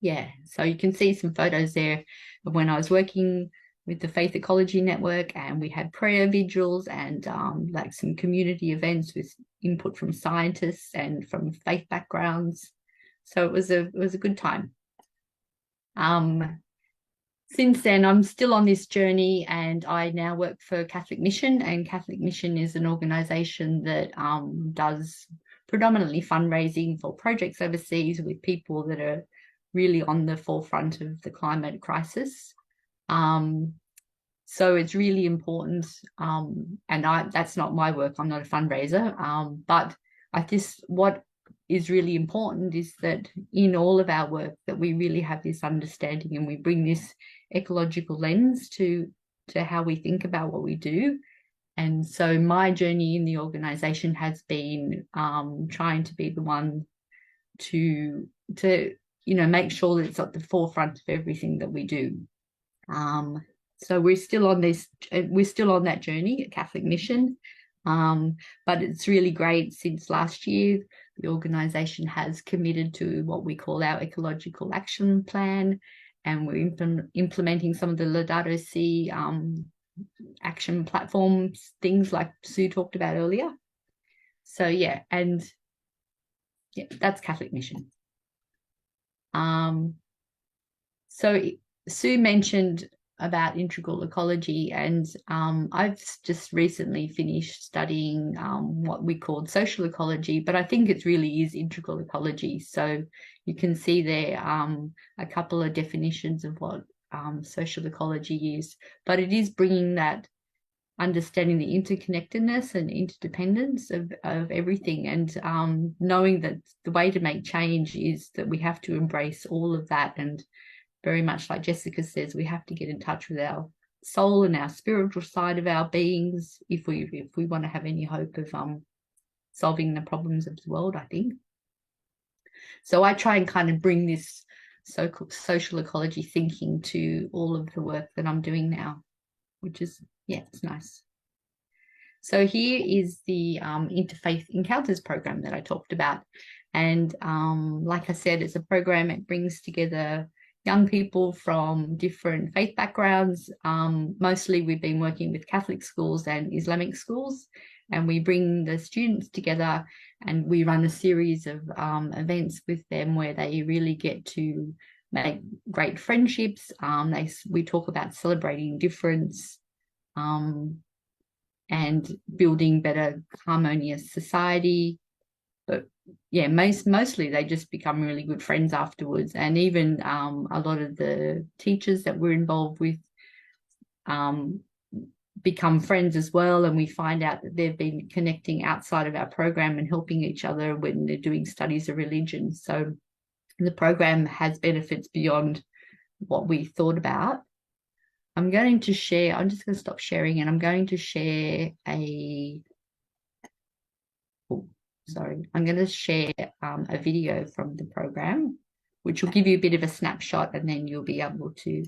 Yeah, so you can see some photos there of when I was working with the Faith Ecology Network, and we had prayer vigils and like some community events with input from scientists and from faith backgrounds. So it was a good time. Since then, I'm still on this journey, and I now work for Catholic Mission, and Catholic Mission is an organisation that does predominantly fundraising for projects overseas with people that are really on the forefront of the climate crisis. So it's really important, and that's not my work. I'm not a fundraiser, but what is really important is that in all of our work that we really have this understanding and we bring this ecological lens to how we think about what we do. And so my journey in the organisation has been trying to be the one to make sure that it's at the forefront of everything that we do. So we're still on that journey at Catholic Mission, but it's really great. Since last year, the organisation has committed to what we call our ecological action plan, and we're implementing some of the Laudato Si action platforms, things like Sue talked about earlier. So yeah, that's Catholic Mission. So Sue mentioned about integral ecology, and I've just recently finished studying what we called social ecology, but I think it really is integral ecology. So you can see there a couple of definitions of what social ecology is, but it is bringing that understanding the interconnectedness and interdependence of everything, and knowing that the way to make change is that we have to embrace all of that. And very much like Jessica says, we have to get in touch with our soul and our spiritual side of our beings if we want to have any hope of solving the problems of the world, I think. So I try and kind of bring this social ecology thinking to all of the work that I'm doing now, which is, yeah, it's nice. So here is the Interfaith Encounters program that I talked about. And like I said, it's a program that brings together young people from different faith backgrounds. Mostly we've been working with Catholic schools and Islamic schools, and we bring the students together and we run a series of events with them where they really get to make great friendships. We talk about celebrating difference and building better harmonious society. But yeah, mostly they just become really good friends afterwards. And even a lot of the teachers that we're involved with become friends as well. And we find out that they've been connecting outside of our program and helping each other when they're doing studies of religion. So the program has benefits beyond what we thought about. I'm just going to stop sharing, and I'm going to share I'm going to share a video from the program, which will give you a bit of a snapshot, and then you'll be able to,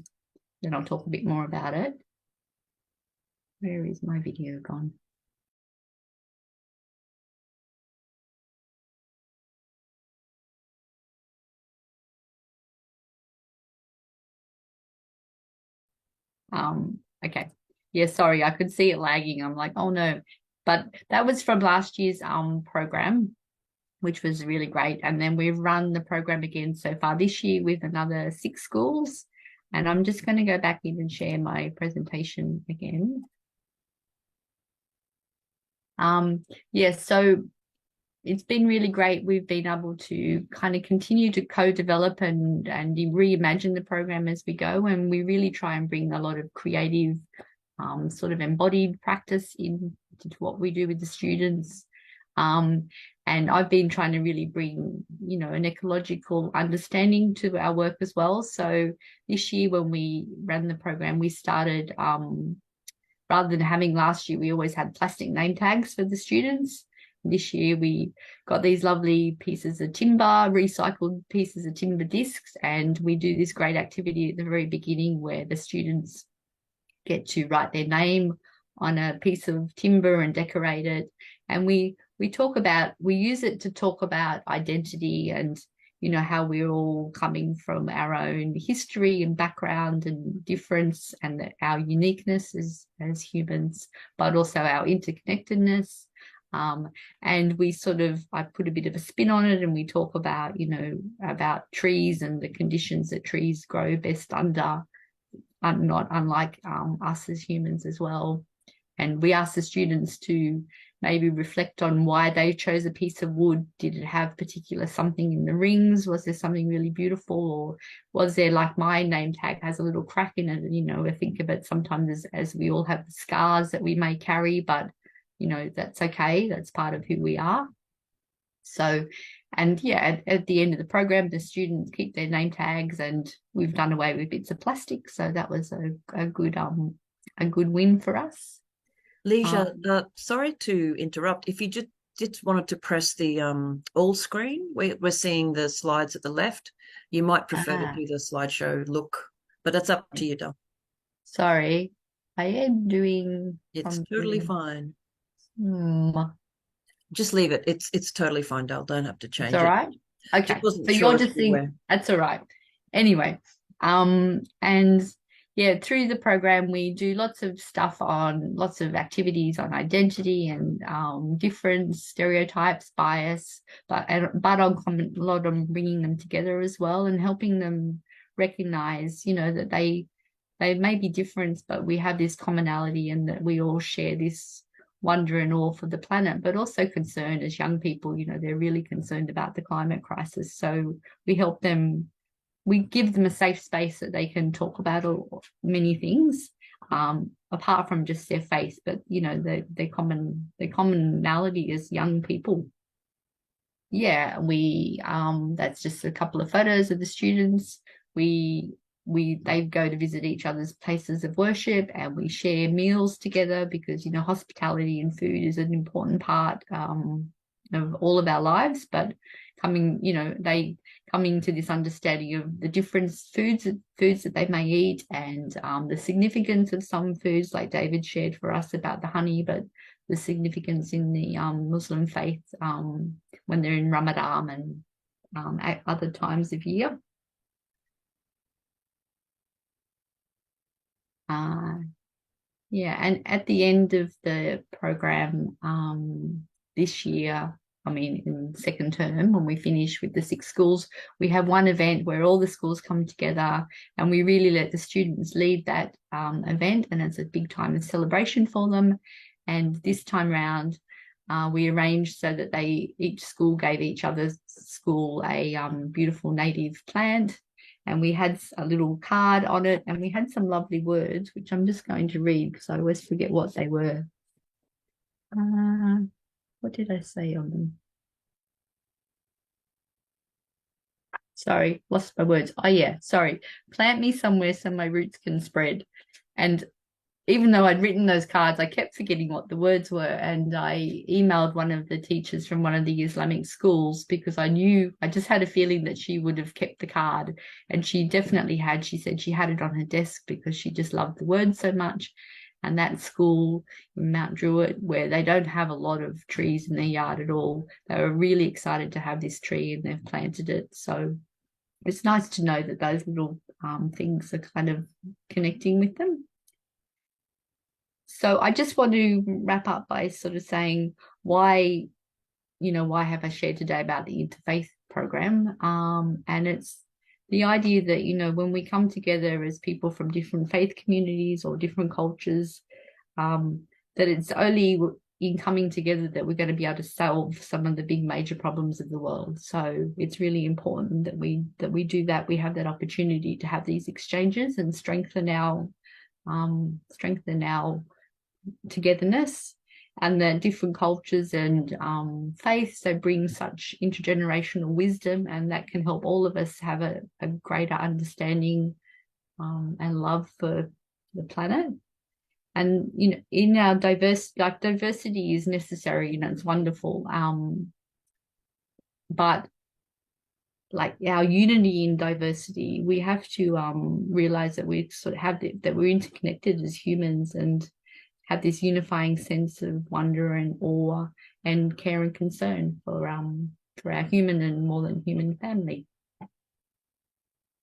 then I'll talk a bit more about it. Where is my video gone? Okay. Yeah, sorry, I could see it lagging. I'm like, oh no. But that was from last year's program, which was really great. And then we've run the program again so far this year with another 6 schools. And I'm just going to go back in and share my presentation again. Yeah, so it's been really great. We've been able to kind of continue to co-develop and reimagine the program as we go, and we really try and bring a lot of creative sort of embodied practice into what we do with the students. And I've been trying to really bring, you know, an ecological understanding to our work as well. So this year when we ran the program, we started, rather than having last year, we always had plastic name tags for the students. This year we got these lovely pieces of timber, recycled pieces of timber discs, and we do this great activity at the very beginning where the students get to write their name on a piece of timber and decorate it. And we use it to talk about identity and, you know, how we're all coming from our own history and background and difference, and our uniqueness as humans, but also our interconnectedness. And we I put a bit of a spin on it, and we talk about, you know, about trees and the conditions that trees grow best under, not unlike us as humans as well. And we ask the students to maybe reflect on why they chose a piece of wood. Did it have particular something in the rings? Was there something really beautiful? Or was there, like my name tag has a little crack in it? And, you know, I think of it sometimes as we all have scars that we may carry, but, you know, that's okay. That's part of who we are. So, and yeah, at the end of the program, the students keep their name tags, and we've done away with bits of plastic. So that was a good win for us. Leisha, sorry to interrupt. If you just wanted to press the all screen, we're seeing the slides at the left. You might prefer to do the slideshow look, but it's up to you, Del. Sorry, I am doing. It's totally fine. Just leave it. It's totally fine, Del. Don't have to change it. It's all right. Okay, so you're just thinking that's all right. Anyway, and yeah, through the program, we do lots of activities on identity and different stereotypes, bias, but a lot on bringing them together as well, and helping them recognize, you know, that they may be different, but we have this commonality, and that we all share this wonder and awe for the planet, but also concern as young people. You know, they're really concerned about the climate crisis. So we help them. We give them a safe space that they can talk about many things, apart from just their faith, but, you know, their commonality as young people. Yeah, that's just a couple of photos of the students. They go to visit each other's places of worship, and we share meals together because, you know, hospitality and food is an important part of all of our lives. But coming to this understanding of the different foods that they may eat, and the significance of some foods, like David shared for us about the honey, but the significance in the Muslim faith when they're in Ramadan and at other times of year. Yeah, and at the end of the program this year, I mean, in second term, when we finish with the 6 schools, we have one event where all the schools come together, and we really let the students lead that event, and it's a big time of celebration for them. And this time round, we arranged so that each school gave each other's school a beautiful native plant, and we had a little card on it, and we had some lovely words, which I'm just going to read because I always forget what they were. What did I say on them? Sorry, lost my words. Oh yeah, sorry. Plant me somewhere so my roots can spread. And even though I'd written those cards, I kept forgetting what the words were. And I emailed one of the teachers from one of the Islamic schools, because I just had a feeling that she would have kept the card. And she definitely had. She said she had it on her desk because she just loved the words so much. And that school in Mount Druitt, where they don't have a lot of trees in their yard at all, they were really excited to have this tree, and they've planted it. So it's nice to know that those little things are kind of connecting with them. So I just want to wrap up by sort of saying why have I shared today about the Interfaith program? And it's the idea that, you know, when we come together as people from different faith communities or different cultures, that it's only in coming together that we're going to be able to solve some of the big major problems of the world. So it's really important that we do that. We have that opportunity to have these exchanges and strengthen our togetherness, and the different cultures and faiths. They bring such intergenerational wisdom, and that can help all of us have a greater understanding and love for the planet. And, you know, in our diversity is necessary, you know, it's wonderful. But like our unity in diversity, we have to realize that we sort of have that we're interconnected as humans, and have this unifying sense of wonder and awe and care and concern for our human and more than human family.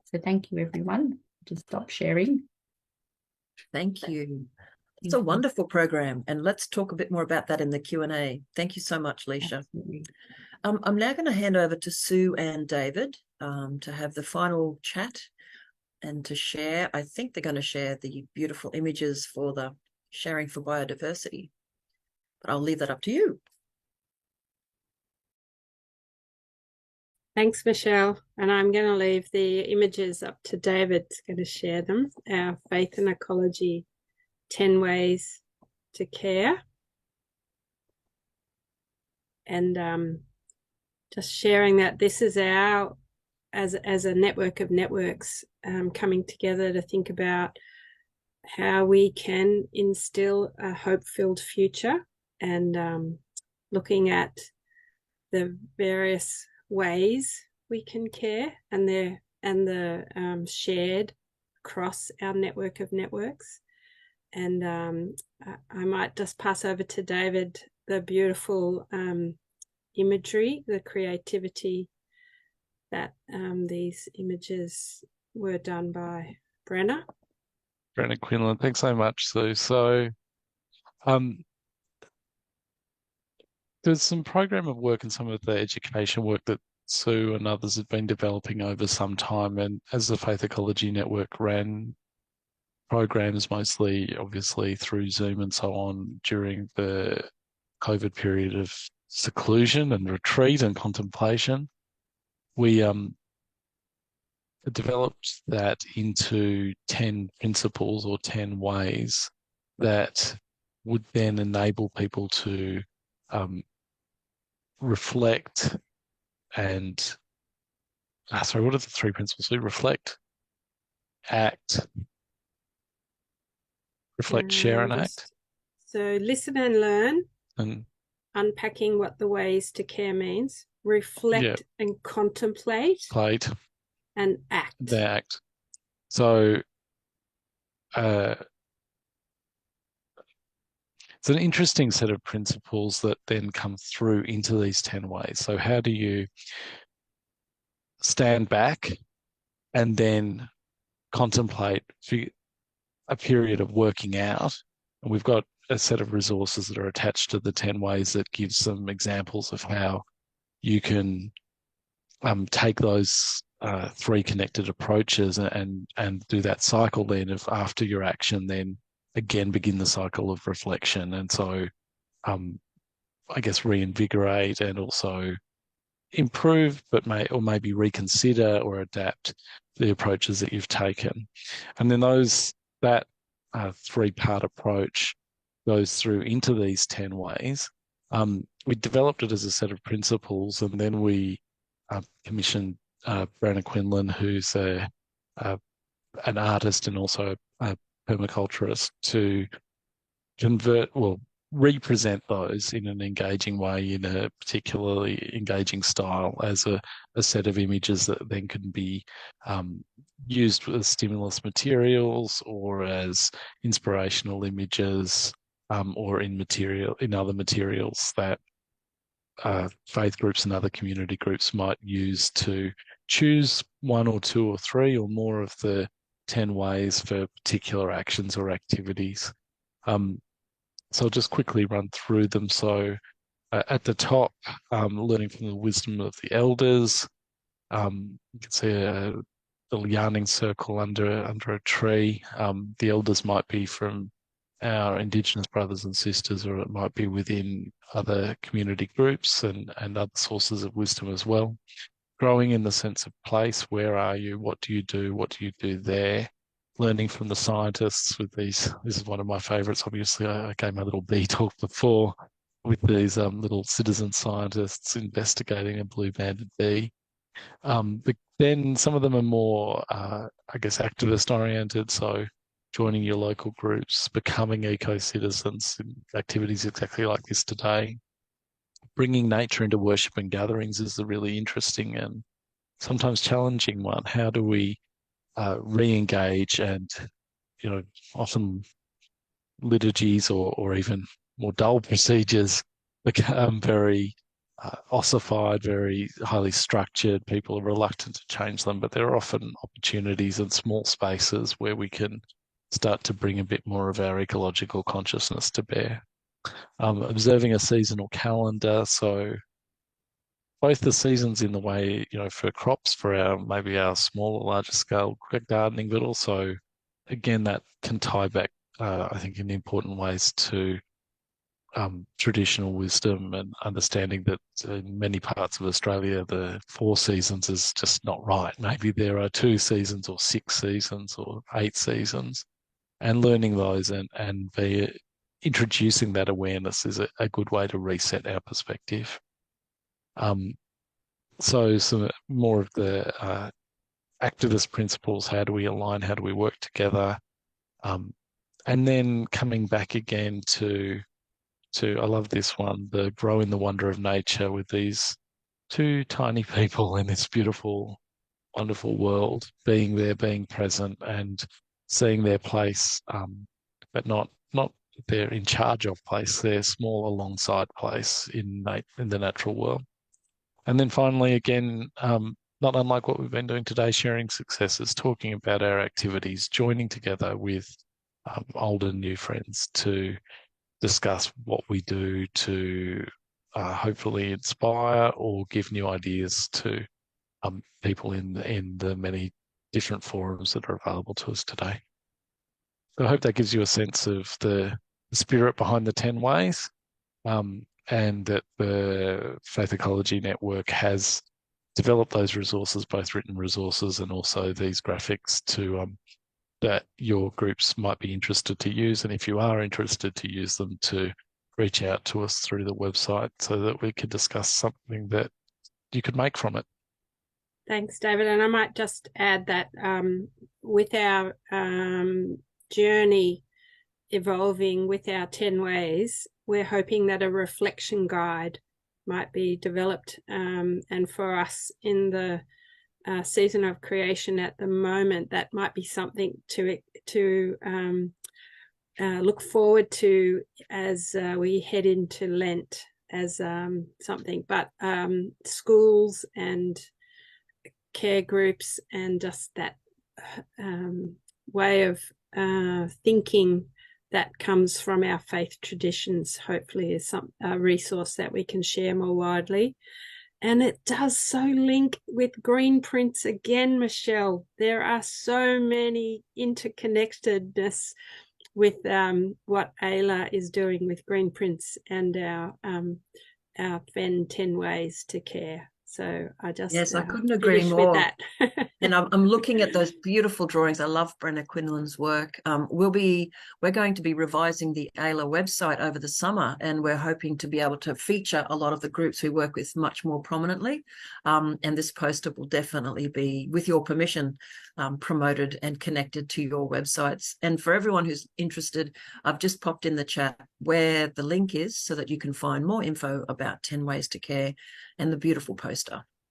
So thank you, everyone. Just stop sharing. Thank you. It's a wonderful program, and let's talk a bit more about that in the Q&A. Thank you so much, Leisha. I'm now going to hand over to Sue and David to have the final chat and to share. I think they're going to share the beautiful images for the sharing for biodiversity, but I'll leave that up to you. Thanks, Michelle. And I'm going to leave the images up to David. He's going to share them. Our Faith and Ecology 10 Ways to Care. And just sharing that this is our, as a network of networks coming together to think about how we can instill a hope-filled future, and looking at the various ways we can care, and the shared across our network of networks. And I might just pass over to David the beautiful imagery, the creativity that these images were done by Brenna Quinlan. Thanks so much, Sue. So there's some program of work and some of the education work that Sue and others have been developing over some time. And as the Faith Ecology Network ran programs mostly, obviously, through Zoom and so on during the COVID period of seclusion and retreat and contemplation, we developed that into 10 principles or 10 ways that would then enable people to reflect and what are the 3 principles? Reflect, act, share and act. So listen and learn, and unpacking what the ways to care means, reflect and contemplate, and act. The act. So it's an interesting set of principles that then come through into these 10 ways. So how do you stand back and then contemplate a period of working out? And we've got a set of resources that are attached to the 10 ways that gives some examples of how you can take those 3 connected approaches and do that cycle then of after your action, then again begin the cycle of reflection. And so I guess reinvigorate and also improve, but maybe reconsider or adapt the approaches that you've taken. And then that 3-part approach goes through into these 10 ways. We developed it as a set of principles, and then we commissioned Brahma Quinlan, who's an artist and also a permaculturist, to represent those in an engaging way, in a particularly engaging style, as a set of images that then can be used as stimulus materials or as inspirational images, or in other materials that faith groups and other community groups might use to choose 1 or 2 or 3 or more of the 10 ways for particular actions or activities. So I'll just quickly run through them. So at the top, learning from the wisdom of the elders. You can see a little yarning circle under a tree. The elders might be from our Indigenous brothers and sisters, or it might be within other community groups and other sources of wisdom as well. Growing in the sense of place. Where are you? What do you do? What do you do there? Learning from the scientists with these. This is one of my favourites. Obviously, I gave my little bee talk before with these little citizen scientists investigating a blue-banded bee. But then some of them are more, I guess, activist-oriented. So joining your local groups, becoming eco-citizens, activities exactly like this today. Bringing nature into worship and gatherings is a really interesting and sometimes challenging one. How do we re-engage, and often liturgies or even more dull procedures become very ossified, very highly structured. People are reluctant to change them, but there are often opportunities in small spaces where we can start to bring a bit more of our ecological consciousness to bear. Observing a seasonal calendar, so both the seasons in the way, for crops, for maybe our smaller, larger scale gardening, but also, again, that can tie back, I think, in important ways to traditional wisdom and understanding that in many parts of Australia, the 4 seasons is just not right. Maybe there are 2 seasons or 6 seasons or 8 seasons, and learning those and introducing that awareness is a good way to reset our perspective. So some more of the activist principles. How do we align? How do we work together? And then coming back again to I love this one, the grow in the wonder of nature, with these 2 tiny people in this beautiful, wonderful world, being there, being present, and seeing their place, but not they're in charge of place, they're small alongside place in the natural world. And then finally, again, not unlike what we've been doing today, sharing successes, talking about our activities, joining together with old and new friends to discuss what we do to hopefully inspire or give new ideas to people in the many different forums that are available to us today. So I hope that gives you a sense of the spirit behind the 10 ways, and that the Faith Ecology Network has developed those resources, both written resources and also these graphics, to that your groups might be interested to use. And if you are interested to use them, to reach out to us through the website so that we could discuss something that you could make from it. Thanks, David. And I might just add that with our journey evolving with our 10 ways, we're hoping that a reflection guide might be developed. And for us in the season of creation at the moment, that might be something to look forward to as we head into Lent as something. But schools and care groups and just that way of thinking that comes from our faith traditions, hopefully is a resource that we can share more widely. And it does so link with green prints again, Michelle. There are so many interconnectedness with what AELA is doing with green prints and our FEN 10 ways to care. So I just yes, I couldn't agree more. With that. And I'm looking at those beautiful drawings. I love Brenna Quinlan's work. We're going to be revising the AELA website over the summer, and we're hoping to be able to feature a lot of the groups we work with much more prominently. And this poster will definitely be, with your permission, promoted and connected to your websites. And for everyone who's interested, I've just popped in the chat where the link is so that you can find more info about 10 Ways to Care and the beautiful poster.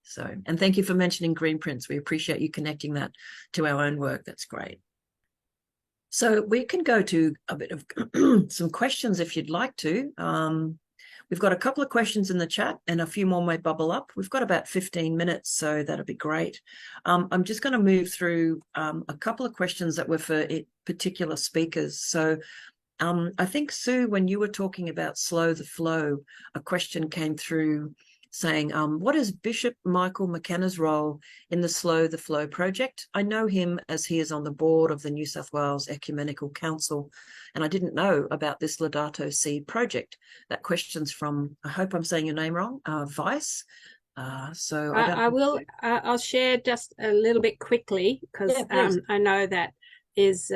So, and thank you for mentioning green prints. We appreciate you connecting that to our own work. That's great. So we can go to a bit of some questions if you'd like to. We've got a couple of questions in the chat and a few more may bubble up. We've got about 15 minutes, so that'll be great. I'm just going to move through a couple of questions that were for particular speakers. So I think, Sue, when you were talking about slow the flow, a question came through saying, what is Bishop Michael McKenna's role in the Slow the Flow project? I know him as he is on the board of the New South Wales Ecumenical Council, and I didn't know about this Laudato Si project. That question's from, I hope I'm saying your name wrong, Vice. So I'll share just a little bit quickly, because I know that is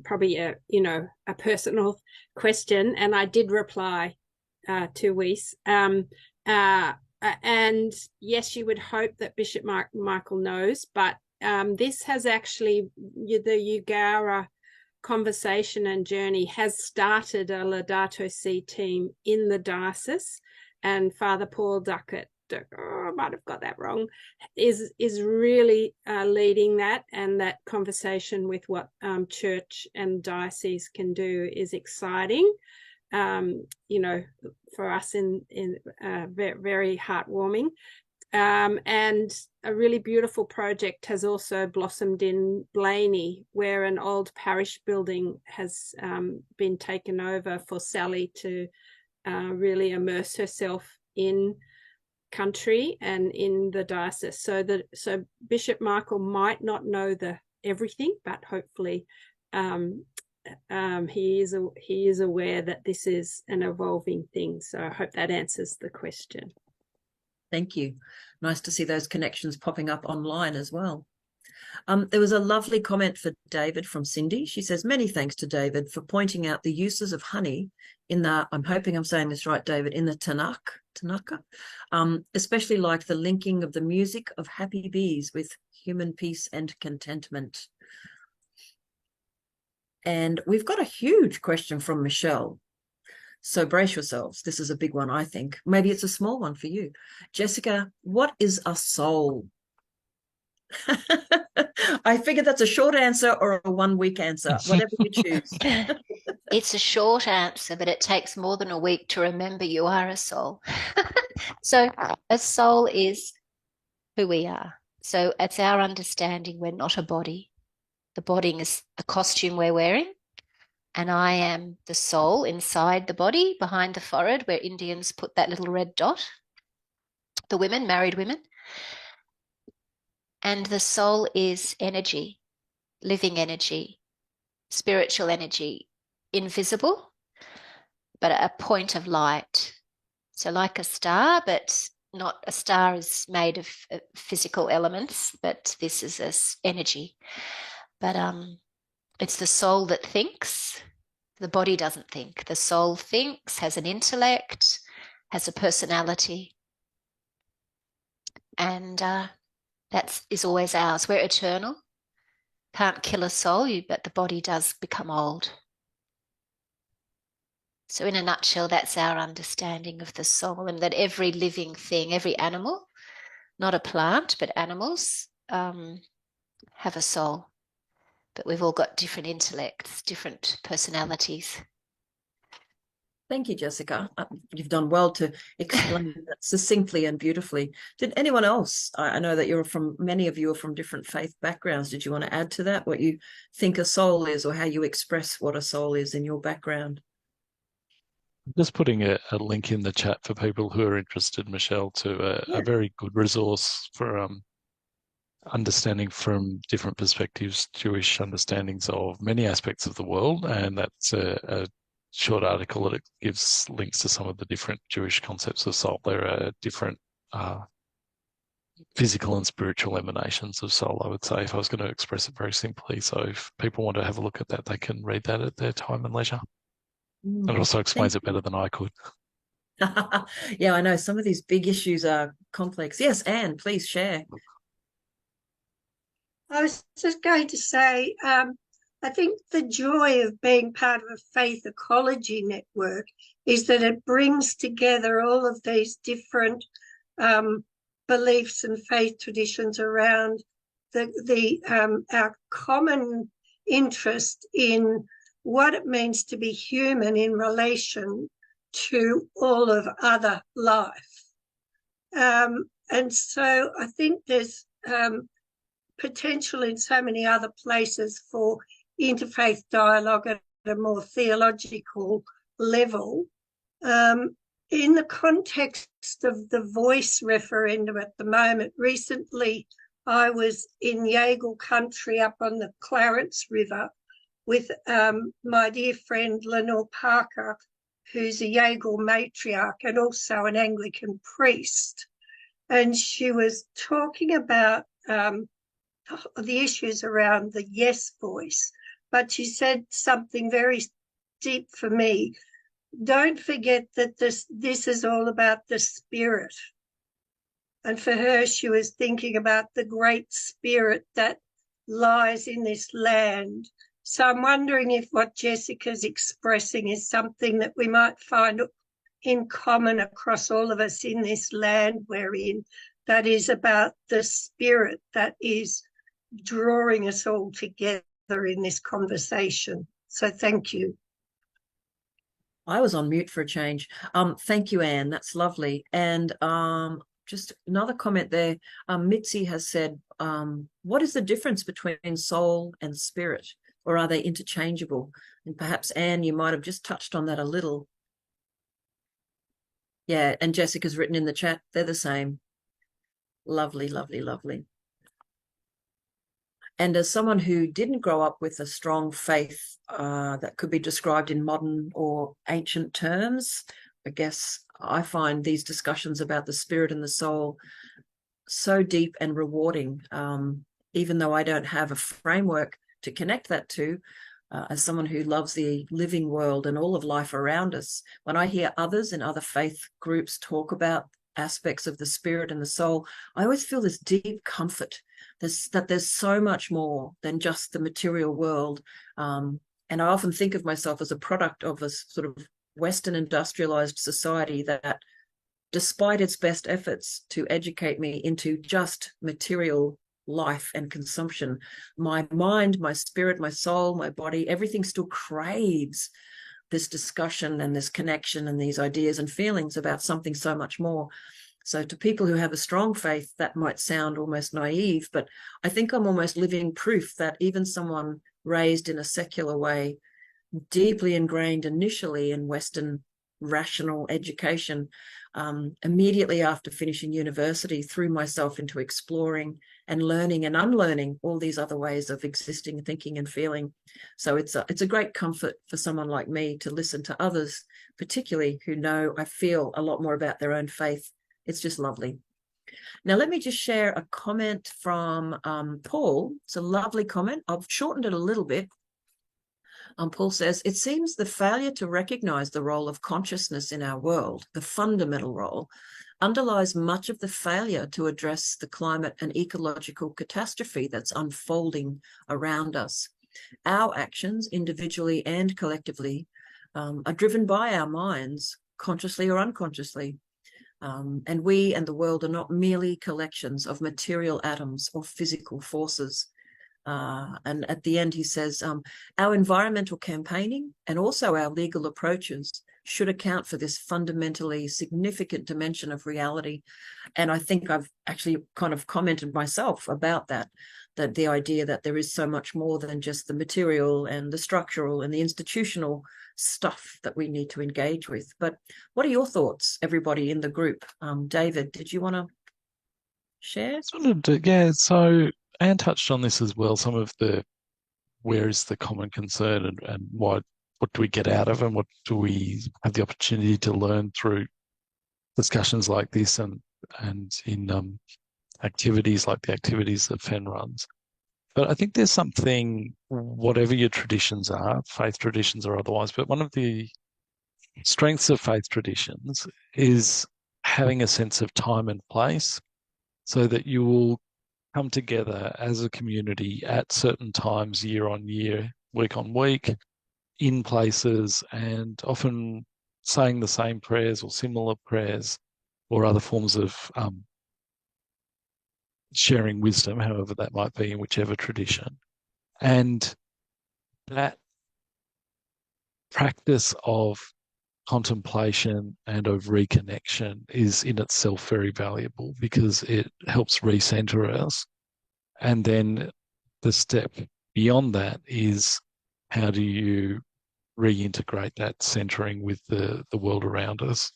probably a personal question, and I did reply to Weiss. And yes, you would hope that Bishop Michael knows, but this has actually, the Eugowra conversation and journey has started a Laudato Si team in the diocese, and Father Paul Duckett, I might have got that wrong, is really leading that, and that conversation with what church and diocese can do is exciting. For us in very heartwarming. And a really beautiful project has also blossomed in Blaney, where an old parish building has been taken over for Sally to really immerse herself in country and in the diocese. So Bishop Michael might not know everything, but hopefully he is aware that this is an evolving thing. So I hope that answers the question. Thank you. Nice to see those connections popping up online as well. There was a lovely comment for David from Cindy. She says, many thanks to David for pointing out the uses of honey in the, I'm hoping I'm saying this right, David, in the Tanaka, especially like the linking of the music of happy bees with human peace and contentment. And we've got a huge question from Michelle. So brace yourselves. This is a big one, I think. Maybe it's a small one for you. Jessica, what is a soul? I figured that's a short answer or a 1 week answer, whatever you choose. It's a short answer, but it takes more than a week to remember you are a soul. So a soul is who we are. So it's our understanding we're not a body. The body is a costume we're wearing, and I am the soul inside the body, behind the forehead, where Indians put that little red dot. The women, married women. And the soul is energy, living energy, spiritual energy, invisible, but a point of light. So like a star, but not a star is made of physical elements, but this is energy. But it's the soul that thinks. The body doesn't think. The soul thinks, has an intellect, has a personality. And that is always ours. We're eternal. Can't kill a soul, but the body does become old. So in a nutshell, that's our understanding of the soul, and that every living thing, every animal, not a plant, but animals, have a soul. But we've all got different intellects, different personalities. Thank you, Jessica. You've done well to explain that succinctly and beautifully. Did anyone else? I know that many of you are from different faith backgrounds. Did you want to add to that what you think a soul is, or how you express what a soul is in your background? Just putting a link in the chat for people who are interested, Michelle, to a very good resource for understanding from different perspectives, Jewish understandings of many aspects of the world. And that's a short article that gives links to some of the different Jewish concepts of soul. There are different physical and spiritual emanations of soul, I would say, if I was going to express it very simply. So if people want to have a look at that, they can read that at their time and leisure. It also explains it better than I could. Yeah, I know some of these big issues are complex. Yes, Anne, please share. I was just going to say, I think the joy of being part of a Faith Ecology Network is that it brings together all of these different beliefs and faith traditions around our common interest in what it means to be human in relation to all of other life. And so I think there's potential in so many other places for interfaith dialogue at a more theological level. in the context of the voice referendum at the moment, recently I was in Yuille country up on the Clarence River with my dear friend Lenore Parker, who's a Yuille matriarch and also an Anglican priest. And she was talking about the issues around the yes voice, but she said something very deep for me. Don't forget that this is all about the spirit. And for her, she was thinking about the great spirit that lies in this land. So I'm wondering if what Jessica's expressing is something that we might find in common across all of us in this land we're in, that is about the spirit that is drawing us all together in this conversation. So thank you. I was on mute for a change. Thank you, Anne. That's lovely. And just another comment there. Mitzi has said, what is the difference between soul and spirit? Or are they interchangeable? And perhaps, Anne, you might have just touched on that a little. Yeah, and Jessica's written in the chat, they're the same. Lovely, lovely, lovely. And as someone who didn't grow up with a strong faith that could be described in modern or ancient terms, I guess I find these discussions about the spirit and the soul so deep and rewarding, even though I don't have a framework to connect that to. As someone who loves the living world and all of life around us, when I hear others in other faith groups talk about aspects of the spirit and the soul, I always feel this deep comfort that there's so much more than just the material world. And I often think of myself as a product of a sort of Western industrialized society that, despite its best efforts to educate me into just material life and consumption, my mind, my spirit, my soul, my body, everything still craves this discussion and this connection and these ideas and feelings about something so much more. So to people who have a strong faith, that might sound almost naive, but I think I'm almost living proof that even someone raised in a secular way, deeply ingrained initially in Western rational education, immediately after finishing university, threw myself into exploring and learning and unlearning all these other ways of existing, thinking and feeling. So it's a great comfort for someone like me to listen to others, particularly who know I feel a lot more about their own faith. It's just lovely. Now, let me just share a comment from Paul. It's a lovely comment. I've shortened it a little bit. Paul says, it seems the failure to recognize the role of consciousness in our world, the fundamental role, underlies much of the failure to address the climate and ecological catastrophe that's unfolding around us. Our actions, individually and collectively, are driven by our minds, consciously or unconsciously. And we and the world are not merely collections of material atoms or physical forces. And at the end, he says, our environmental campaigning and also our legal approaches should account for this fundamentally significant dimension of reality. And I think I've actually kind of commented myself about that the idea that there is so much more than just the material and the structural and the institutional stuff that we need to engage with. But what are your thoughts, everybody in the group? David, did you want to share? Yeah, so Anne touched on this as well, some of the where is the common concern and what do we get out of and what do we have the opportunity to learn through discussions like this and in activities like the activities that FEN runs. But I think there's something, whatever your traditions are, faith traditions or otherwise, but one of the strengths of faith traditions is having a sense of time and place so that you will come together as a community at certain times, year on year, week on week, in places, and often saying the same prayers or similar prayers or other forms of sharing wisdom, however that might be in whichever tradition. And that practice of contemplation and of reconnection is in itself very valuable because it helps recenter us. And then the step beyond that is how do you reintegrate that centering with the world around us?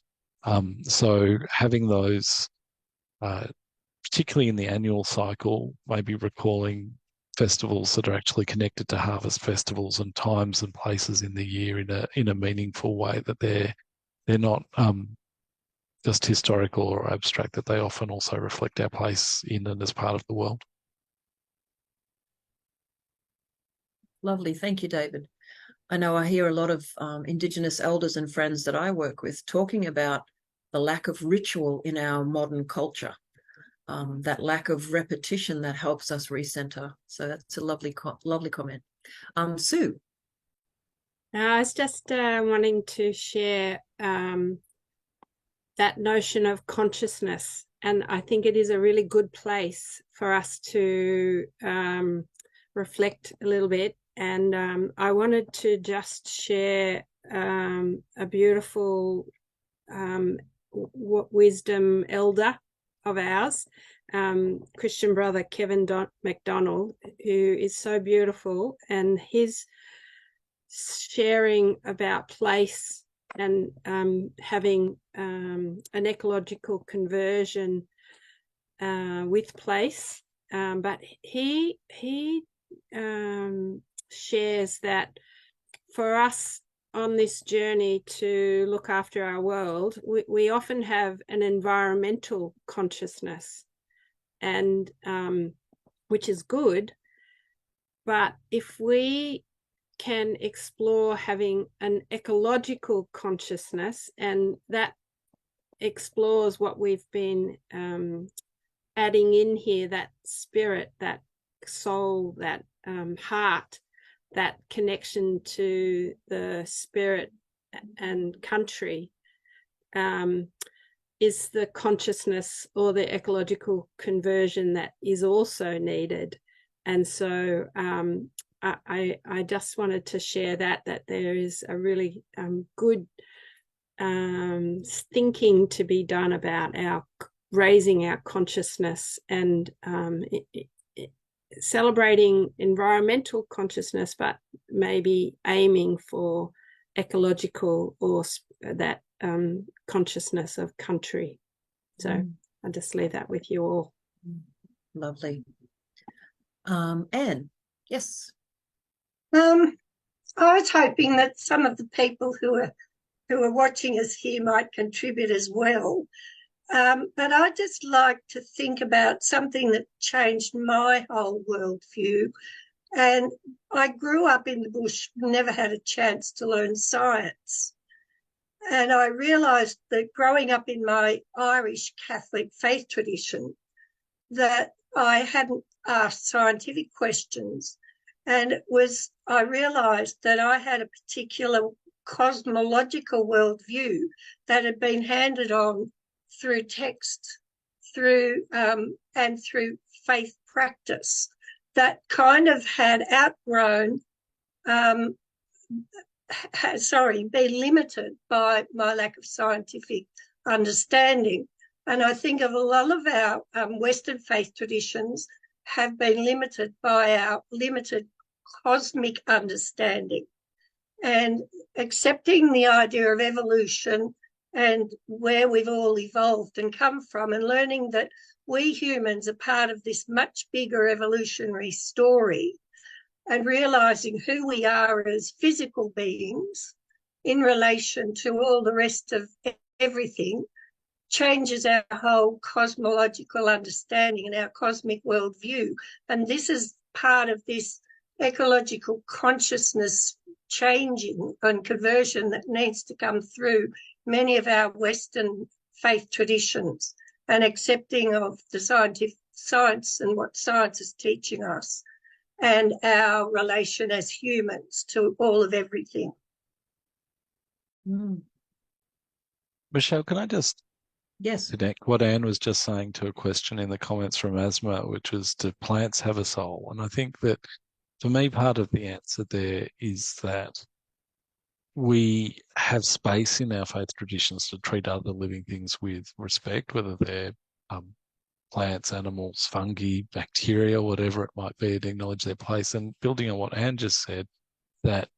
So having those, particularly in the annual cycle, maybe recalling festivals that are actually connected to harvest festivals and times and places in the year in a meaningful way, that they're not just historical or abstract, that they often also reflect our place in and as part of the world. Lovely. Thank you, David. I know I hear a lot of Indigenous elders and friends that I work with talking about the lack of ritual in our modern culture, that lack of repetition that helps us recenter. So that's a lovely comment. Sue. I was just wanting to share that notion of consciousness. And I think it is a really good place for us to reflect a little bit. And I wanted to just share a beautiful wisdom elder of ours, Christian brother Kevin MacDonald, who is so beautiful, and his sharing about place and having an ecological conversion with place. But he shares that for us on this journey to look after our world, we often have an environmental consciousness, and which is good. But if we can explore having an ecological consciousness, and that explores what we've been adding in here, that spirit, that soul, that heart, that connection to the spirit and country, is the consciousness or the ecological conversion that is also needed. And so I just wanted to share that there is a really good thinking to be done about raising our consciousness and celebrating environmental consciousness, but maybe aiming for ecological or that consciousness of country. So I'll just leave that with you all. Lovely. Anne, yes. I was hoping that some of the people who are watching us here might contribute as well. But I'd just like to think about something that changed my whole worldview. And I grew up in the bush, never had a chance to learn science. And I realised that growing up in my Irish Catholic faith tradition, that I hadn't asked scientific questions. And I realised that I had a particular cosmological worldview that had been handed on through text, and through faith practice, that kind of had outgrown, been limited by my lack of scientific understanding. And I think of a lot of our Western faith traditions have been limited by our limited cosmic understanding. And accepting the idea of evolution and where we've all evolved and come from, and learning that we humans are part of this much bigger evolutionary story, and realising who we are as physical beings in relation to all the rest of everything, changes our whole cosmological understanding and our cosmic worldview. And this is part of this ecological consciousness changing and conversion that needs to come through many of our Western faith traditions, and accepting of the science and what science is teaching us, and our relation as humans to all of everything. Michelle, can I just Yes. connect what Anne was just saying to a question in the comments from Asma, which was, do plants have a soul? And I think that for me, part of the answer there is that we have space in our faith traditions to treat other living things with respect, whether they're plants, animals, fungi, bacteria, whatever it might be, to acknowledge their place. And building on what Anne just said, that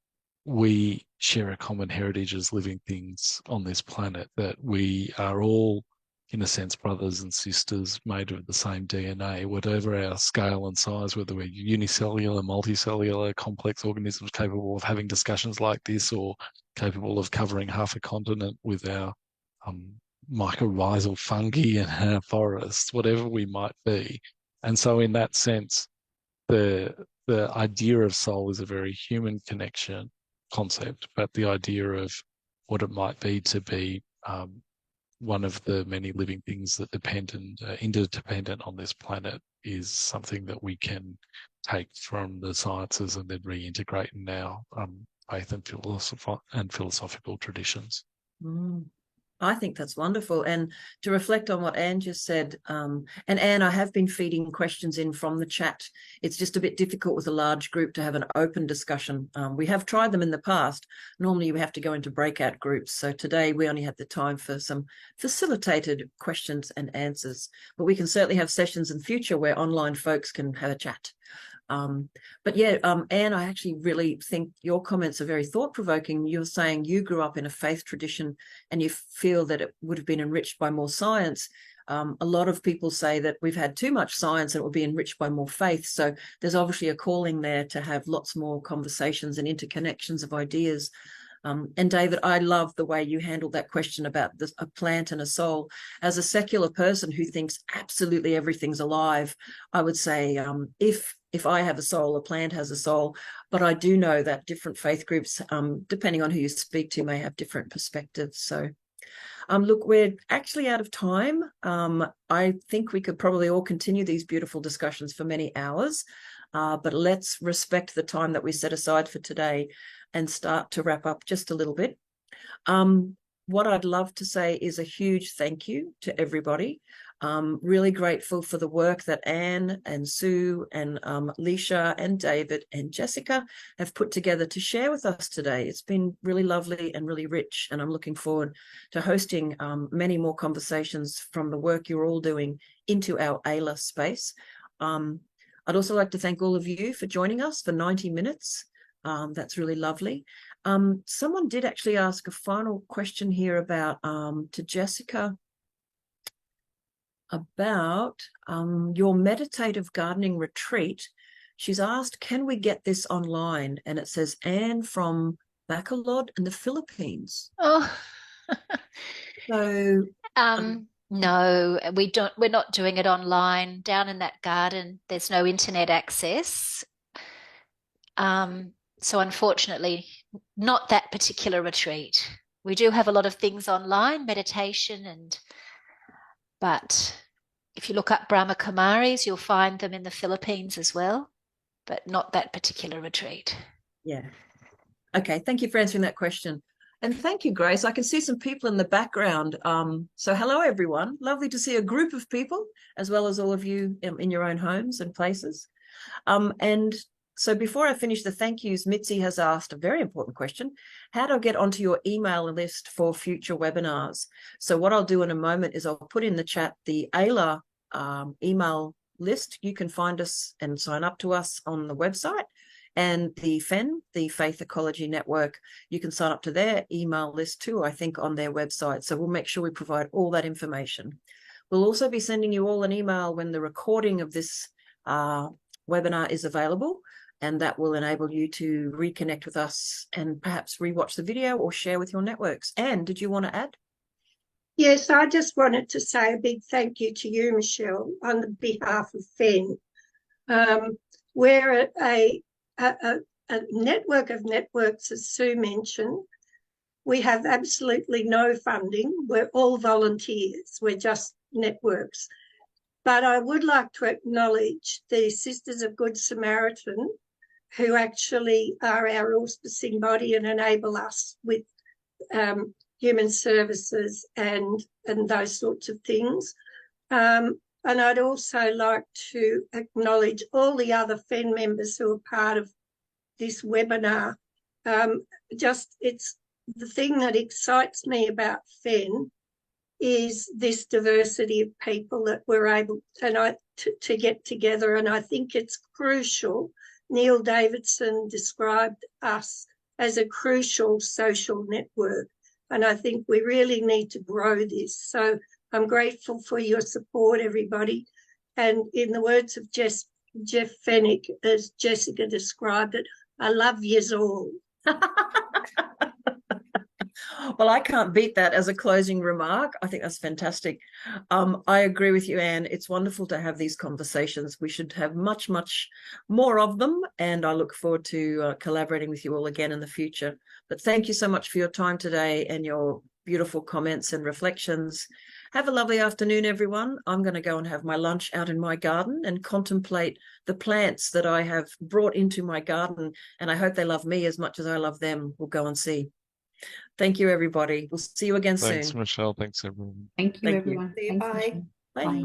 we share a common heritage as living things on this planet, that we are all, in a sense, brothers and sisters made of the same DNA, whatever our scale and size, whether we're unicellular, multicellular, complex organisms capable of having discussions like this, or capable of covering half a continent with our mycorrhizal fungi and our forests, whatever we might be. And so in that sense, the idea of soul is a very human concept, but the idea of what it might be to be one of the many living things that depend and interdependent on this planet is something that we can take from the sciences and then reintegrate in our faith and philosophical traditions. I think that's wonderful. And to reflect on what Anne just said, and Anne, I have been feeding questions in from the chat. It's just a bit difficult with a large group to have an open discussion. We have tried them in the past. Normally we have to go into breakout groups. So today we only had the time for some facilitated questions and answers, but we can certainly have sessions in future where online folks can have a chat. But yeah, Anne, I actually really think your comments are very thought-provoking. You're saying you grew up in a faith tradition and you feel that it would have been enriched by more science. A lot of people say that we've had too much science and it will be enriched by more faith. So there's obviously a calling there to have lots more conversations and interconnections of ideas. And David, I love the way you handled that question about a plant and a soul. As a secular person who thinks absolutely everything's alive, I would say if I have a soul, a plant has a soul. But I do know that different faith groups, depending on who you speak to, may have different perspectives. So look, we're actually out of time. I think we could probably all continue these beautiful discussions for many hours, but let's respect the time that we set aside for today and start to wrap up just a little bit. What I'd love to say is a huge thank you to everybody. Really grateful for the work that Anne and Sue and Leisha and David and Jessica have put together to share with us today. It's been really lovely and really rich, and I'm looking forward to hosting many more conversations from the work you're all doing into our AELA space. I'd also like to thank all of you for joining us for 90 minutes. That's really lovely. Someone did actually ask a final question here about to Jessica about your meditative gardening retreat. She's asked, can we get this online? And it says Anne from Bacolod in the Philippines. Oh, so no, we don't. We're not doing it online. Down in that garden, there's no internet access. So unfortunately, not that particular retreat. We do have a lot of things online, meditation, but if you look up Brahma Kumaris, you'll find them in the Philippines as well, but not that particular retreat. Yeah. Okay, thank you for answering that question. And thank you, Grace. I can see some people in the background. So hello, everyone. Lovely to see a group of people, as well as all of you in your own homes and places. And so before I finish the thank yous, Mitzi has asked a very important question. How do I get onto your email list for future webinars? So what I'll do in a moment is I'll put in the chat the AELA email list. You can find us and sign up to us on the website. And the FEN, the Faith Ecology Network, you can sign up to their email list too, I think, on their website. So we'll make sure we provide all that information. We'll also be sending you all an email when the recording of this webinar is available, and that will enable you to reconnect with us and perhaps rewatch the video or share with your networks. Anne, did you want to add? Yes, I just wanted to say a big thank you to you, Michelle, on behalf of FEN. We're a network of networks, as Sue mentioned. We have absolutely no funding. We're all volunteers. We're just networks. But I would like to acknowledge the Sisters of Good Samaritan, who actually are our auspicing body and enable us with human services and those sorts of things. And I'd also like to acknowledge all the other FEN members who are part of this webinar. It's the thing that excites me about FEN is this diversity of people that we're able to get together. And I think it's crucial. Neil Davidson described us as a crucial social network. And I think we really need to grow this. So I'm grateful for your support, everybody. And in the words of Jeff Fennick, as Jessica described it, I love yous all. Well, I can't beat that as a closing remark. I think that's fantastic. I agree with you, Anne. It's wonderful to have these conversations. We should have much, much more of them. And I look forward to collaborating with you all again in the future. But thank you so much for your time today and your beautiful comments and reflections. Have a lovely afternoon, everyone. I'm going to go and have my lunch out in my garden and contemplate the plants that I have brought into my garden. And I hope they love me as much as I love them. We'll go and see. Thank you, everybody. We'll see you again soon. Thanks, Michelle. Thanks, everyone. Thank you, Thank you. everyone. See you. Thanks, Bye. Michelle. Bye. Bye.